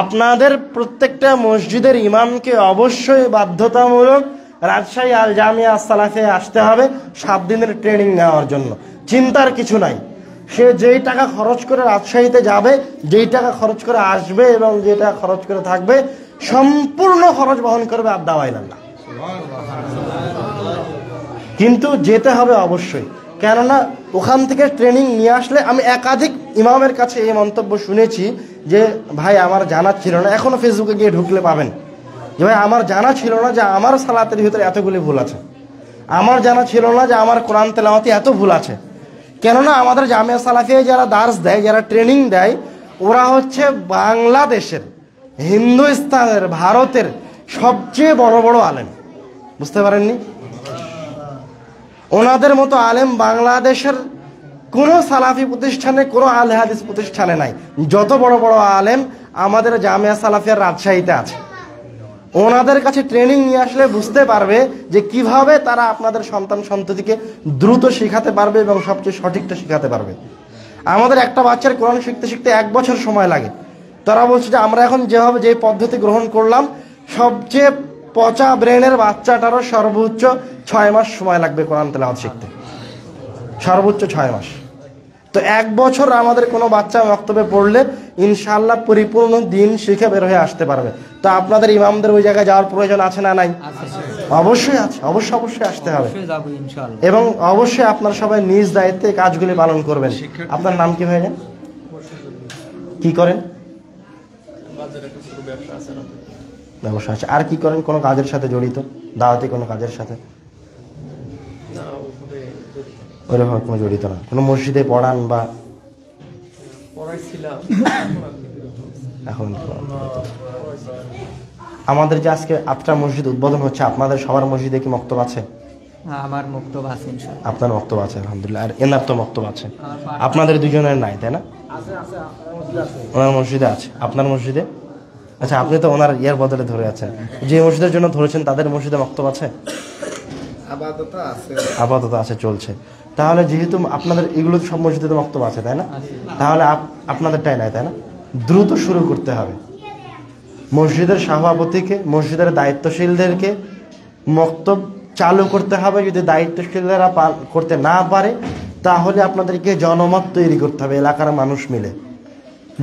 আপনাদের প্রত্যেকটা মসজিদের ইমামকে অবশ্যই বাধ্যতামূলক রাজশাহী আল জামিয়া সালাফে আসতে হবে 7 দিনের ট্রেনিং নেওয়ার জন্য। চিন্তার কিছু নাই, সে যেই টাকা খরচ করে রাজশাহীতে যাবে, যেই টাকা খরচ করে আসবে এবং যে টাকা খরচ করে থাকবে, সম্পূর্ণ খরচ বহন করবে আদাওয়াইল্লাহ। কিন্তু যেতে হবে অবশ্যই। কেননা ওখান থেকে ট্রেনিং নিয়ে আসলে, আমি একাধিক ইমামের কাছে এই মন্তব্য শুনেছি যে ভাই আমার জানা ছিল না, এখনও ফেসবুকে গিয়ে ঢুকলে পাবেন যে ভাই আমার জানা ছিল না যে আমার সালাতের ভিতরে এতগুলি ভুল আছে, আমার জানা ছিল না যে আমার কোরআন তেলাওয়াতে এত ভুল আছে। কেননা আমাদের জামিয়া সালাফিয়ায় যারা দার্স দেয়, যারা ট্রেনিং দেয়, ওরা হচ্ছে বাংলাদেশের, হিন্দুস্তানের, ভারতের সবচেয়ে বড় বড় আলেম। বুঝতে পারেননি? ওনাদের মতো আলেম বাংলাদেশের কোনো সালাফি প্রতিষ্ঠানে, কোনো আলে হাদিস প্রতিষ্ঠানে নাই। যত বড় বড় আলেম আমাদের জামিয়া সালাফিয়ার রাজশাহীতে আছে। ওনাদের কাছে ট্রেনিং নিয়ে আসলে বুঝতে পারবে যে কিভাবে তারা আপনাদের সন্তান সন্ততিকে দ্রুত শেখাতে পারবে এবং সবচেয়ে সঠিকটা শেখাতে পারবে। আমাদের একটা বাচ্চার কোরআন শিখতে শিখতে 1 বছর সময় লাগে। তারা বলছে যে আমরা এখন যেভাবে যে পদ্ধতি গ্রহণ করলাম, সবচেয়ে পচা ব্রেনের বাচ্চাটারও সর্বোচ্চ 6 মাস সময় লাগবে কোরআন তেলাওয়াত শিখতে, সর্বোচ্চ 6 মাস। তো 1 বছর আমাদের কোনো বাচ্চা মক্তবে পড়লে ইনশাআল্লাহ পরিপূর্ণ দিন শিখে বের হয়ে আসতে পারবে। তো আপনাদের ইমামদের ওই জায়গায় যাওয়ার প্রয়োজন আছে না নাই? অবশ্যই আছে, অবশ্যই আসতে হবে। এবং অবশ্যই আপনারা সবাই নিজ দায়িত্বে কাজগুলি পালন করবেন। আপনার নাম কি ভাইজান? কি করেন? ব্যবসা আছে। আর কি করেন? কোনো কাজের সাথে জড়িত, দাওয়াতি কোনো কাজের সাথে? ওইরকম কোনো জড়িত না। কোনো মসজিদে পড়ান বা এখন? আমাদের যে আজকে 8টা মসজিদ উদ্বোধন হচ্ছে, আপনাদের সবার মসজিদে কি মক্তব আছে? আমার মক্তব আছে ইনশাআল্লাহ। আপনার মক্তব আছে আলহামদুলিল্লাহ। আর এনার তো মক্তব আছে, আপনাদের দুজনের নাই তাই না? ওনার মসজিদে আছে, আপনার মসজিদে? আচ্ছা, আপনি তো ওনার ইয়ার বদলে ধরে আছেন। যে মসজিদের জন্য ধরেছেন তাদের মসজিদে মক্তব আছে? আপাতত আছে, চলছে। তাহলে যেহেতু আপনাদের এগুলো সব মসজিদে মক্তব আছে তাই না, তাহলে আপনাদেরটাই নাই তাই না? দ্রুত শুরু করতে হবে। মসজিদের সভাপতিকে, মসজিদের দায়িত্বশীলদেরকে মক্তব চালু করতে হবে। যদি দায়িত্বশীলরা করতে না পারে, তাহলে আপনাদেরকে জনমত তৈরি করতে হবে। এলাকার মানুষ মিলে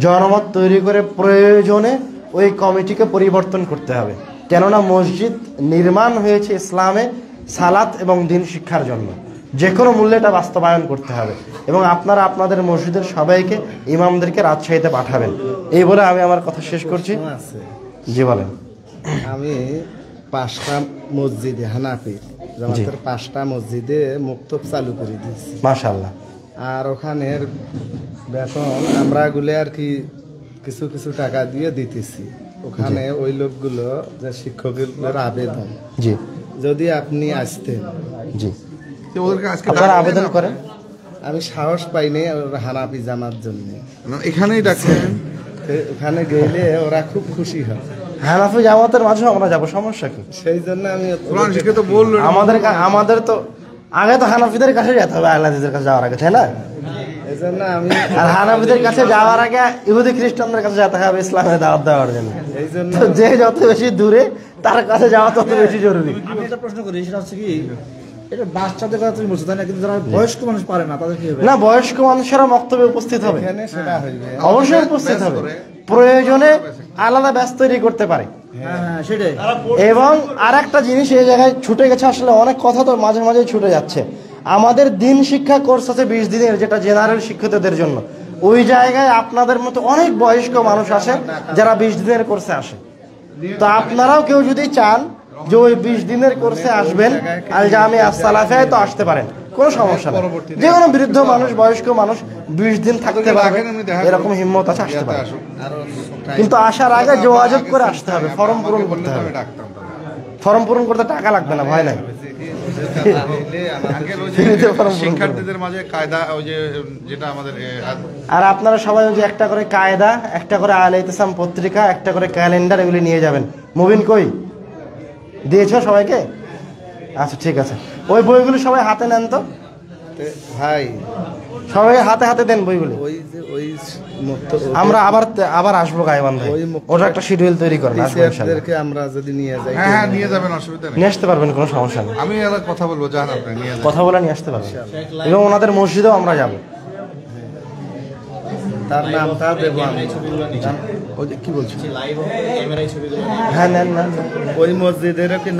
জনমত তৈরি করে প্রয়োজনে ওই কমিটিকে পরিবর্তন করতে হবে। কেননা মসজিদ নির্মাণ হয়েছে ইসলামে সালাত এবং দিন শিক্ষার জন্য। যে কোনো মূল্যে এটা বাস্তবায়ন করতে হবে। এবং আপনারা আপনাদের মসজিদের সবাইকে, ইমামদেরকে রাজশাহীতে পাঠাবেন। এই বলে আমি আমার কথা শেষ করছি। জি বলেন। আমি 5টা মসজিদে, হানাফি জামাতের 5টা মসজিদে মক্তব চালু করে দিয়েছি মাশাআল্লাহ। আর ওখানের বেতন আমরা গুলে আর কি কিছু কিছু টাকা দিয়ে দিতেছি। ওখানে ওই লোকগুলো যে শিক্ষকগুলোর আবেদন, জি, যদি আপনি আসতেন। জি, আপনারা আবেদন করেন। আমি সাহস পাইনি হানাফি জামার জন্য। এখানেই ডাকছেন, ওখানে গেলে ওরা খুব খুশি হয়। হানাফি জামাতের মাঝে আমরা যাবো, সমস্যা কি? সেই জন্য আমি আমাদের তো আগে তো হানাফিদের কাছে যেতে হবে আহলাদিসের কাছে যাওয়ার আগে, তাই না? এই জন্য আমি, আর হানাফিদের কাছে যাওয়ার আগে ইহুদি খ্রিস্টানদের কাছে যেতে হবে ইসলামের দাওয়াত দেওয়ার জন্য। এই জন্য যে যত বেশি দূরে তার কাছে যাওয়া তত বেশি জরুরি। আমি একটা প্রশ্ন করি, সেটা হচ্ছে কি, এটা বাচ্চাদের কথা তুমি বলছো তাই না, কিন্তু যারা বয়স্ক মানুষ পারে না তাদের কি হবে? না, বয়স্ক মানুষেরা বক্তব্যে উপস্থিত হবে, এখানে সেটা হইবে, অবশ্যই উপস্থিত হবে। প্রয়োজনে আলাদা ব্যাচ তৈরি করতে পারে। হ্যাঁ সেটাই। এবং আর একটা জিনিস এই জায়গায় ছুটে গেছে, আসলে অনেক কথা তো মাঝে মাঝে ছুটে যাচ্ছে। আমাদের দিন শিক্ষা কোর্স আছে 20 দিনের, যেটা জেনারেল শিক্ষিতদের জন্য। ওই জায়গায় আপনাদের মতো অনেক বয়স্ক মানুষ আসে যারা 20 দিনের কোর্সে আসে। তো আপনারাও কেউ যদি চান যে ওই 20 দিনের কোর্সে আসবেন আল জামিয়া সালাফিয়ায়, তো আসতে পারেন, কোনো সমস্যা নেই। যে কোনো বৃদ্ধ মানুষ, বয়স্ক মানুষ 20 দিন থাকতে পারবে, এরকম হিম্মত আছে, আসতে পারে। কিন্তু আসার আগে যোগাযোগ করে আসতে হবে, ফর্ম পূরণ করতে হবে। ফর্ম পূরণ করতে টাকা লাগবে না, ভয় নাই। শিক্ষার্থীদের মাঝে কায়দা, ওই যে যেটা আমাদের, আর আপনারা সবাই ওই যে একটা করে কায়দা, একটা করে আলে ইতিসাম পত্রিকা, একটা করে ক্যালেন্ডার, এগুলি নিয়ে যাবেন। মুবিন কই দিয়েছো সবাইকে? আচ্ছা ঠিক আছে, ওই বইগুলো সবাই হাতে নেন তো ভাই, সবাই হাতে হাতে দেন বইগুলো। ওই যে ওই আমরা আবার আসবো গাইবান ভাই, ওটা একটা শিডিউল তৈরি করেন, আসবো ইনশাআল্লাহ। আমরা যদি নিয়ে যাই, হ্যাঁ নিয়ে যাবেন, অসুবিধা নেই, নিয়ে আসতে পারবেন, কোনো সমস্যা নেই। আমি কথা বলবো, যান আপনি নিয়ে যান, কথা বলে নিয়ে আসতে পারবেন। এবং ওনাদের মসজিদেও আমরা যাবো, তার নামটা দেবো আমি। ওই যে কি বলছো, হ্যাঁ নেন, ওই মসজিদের কি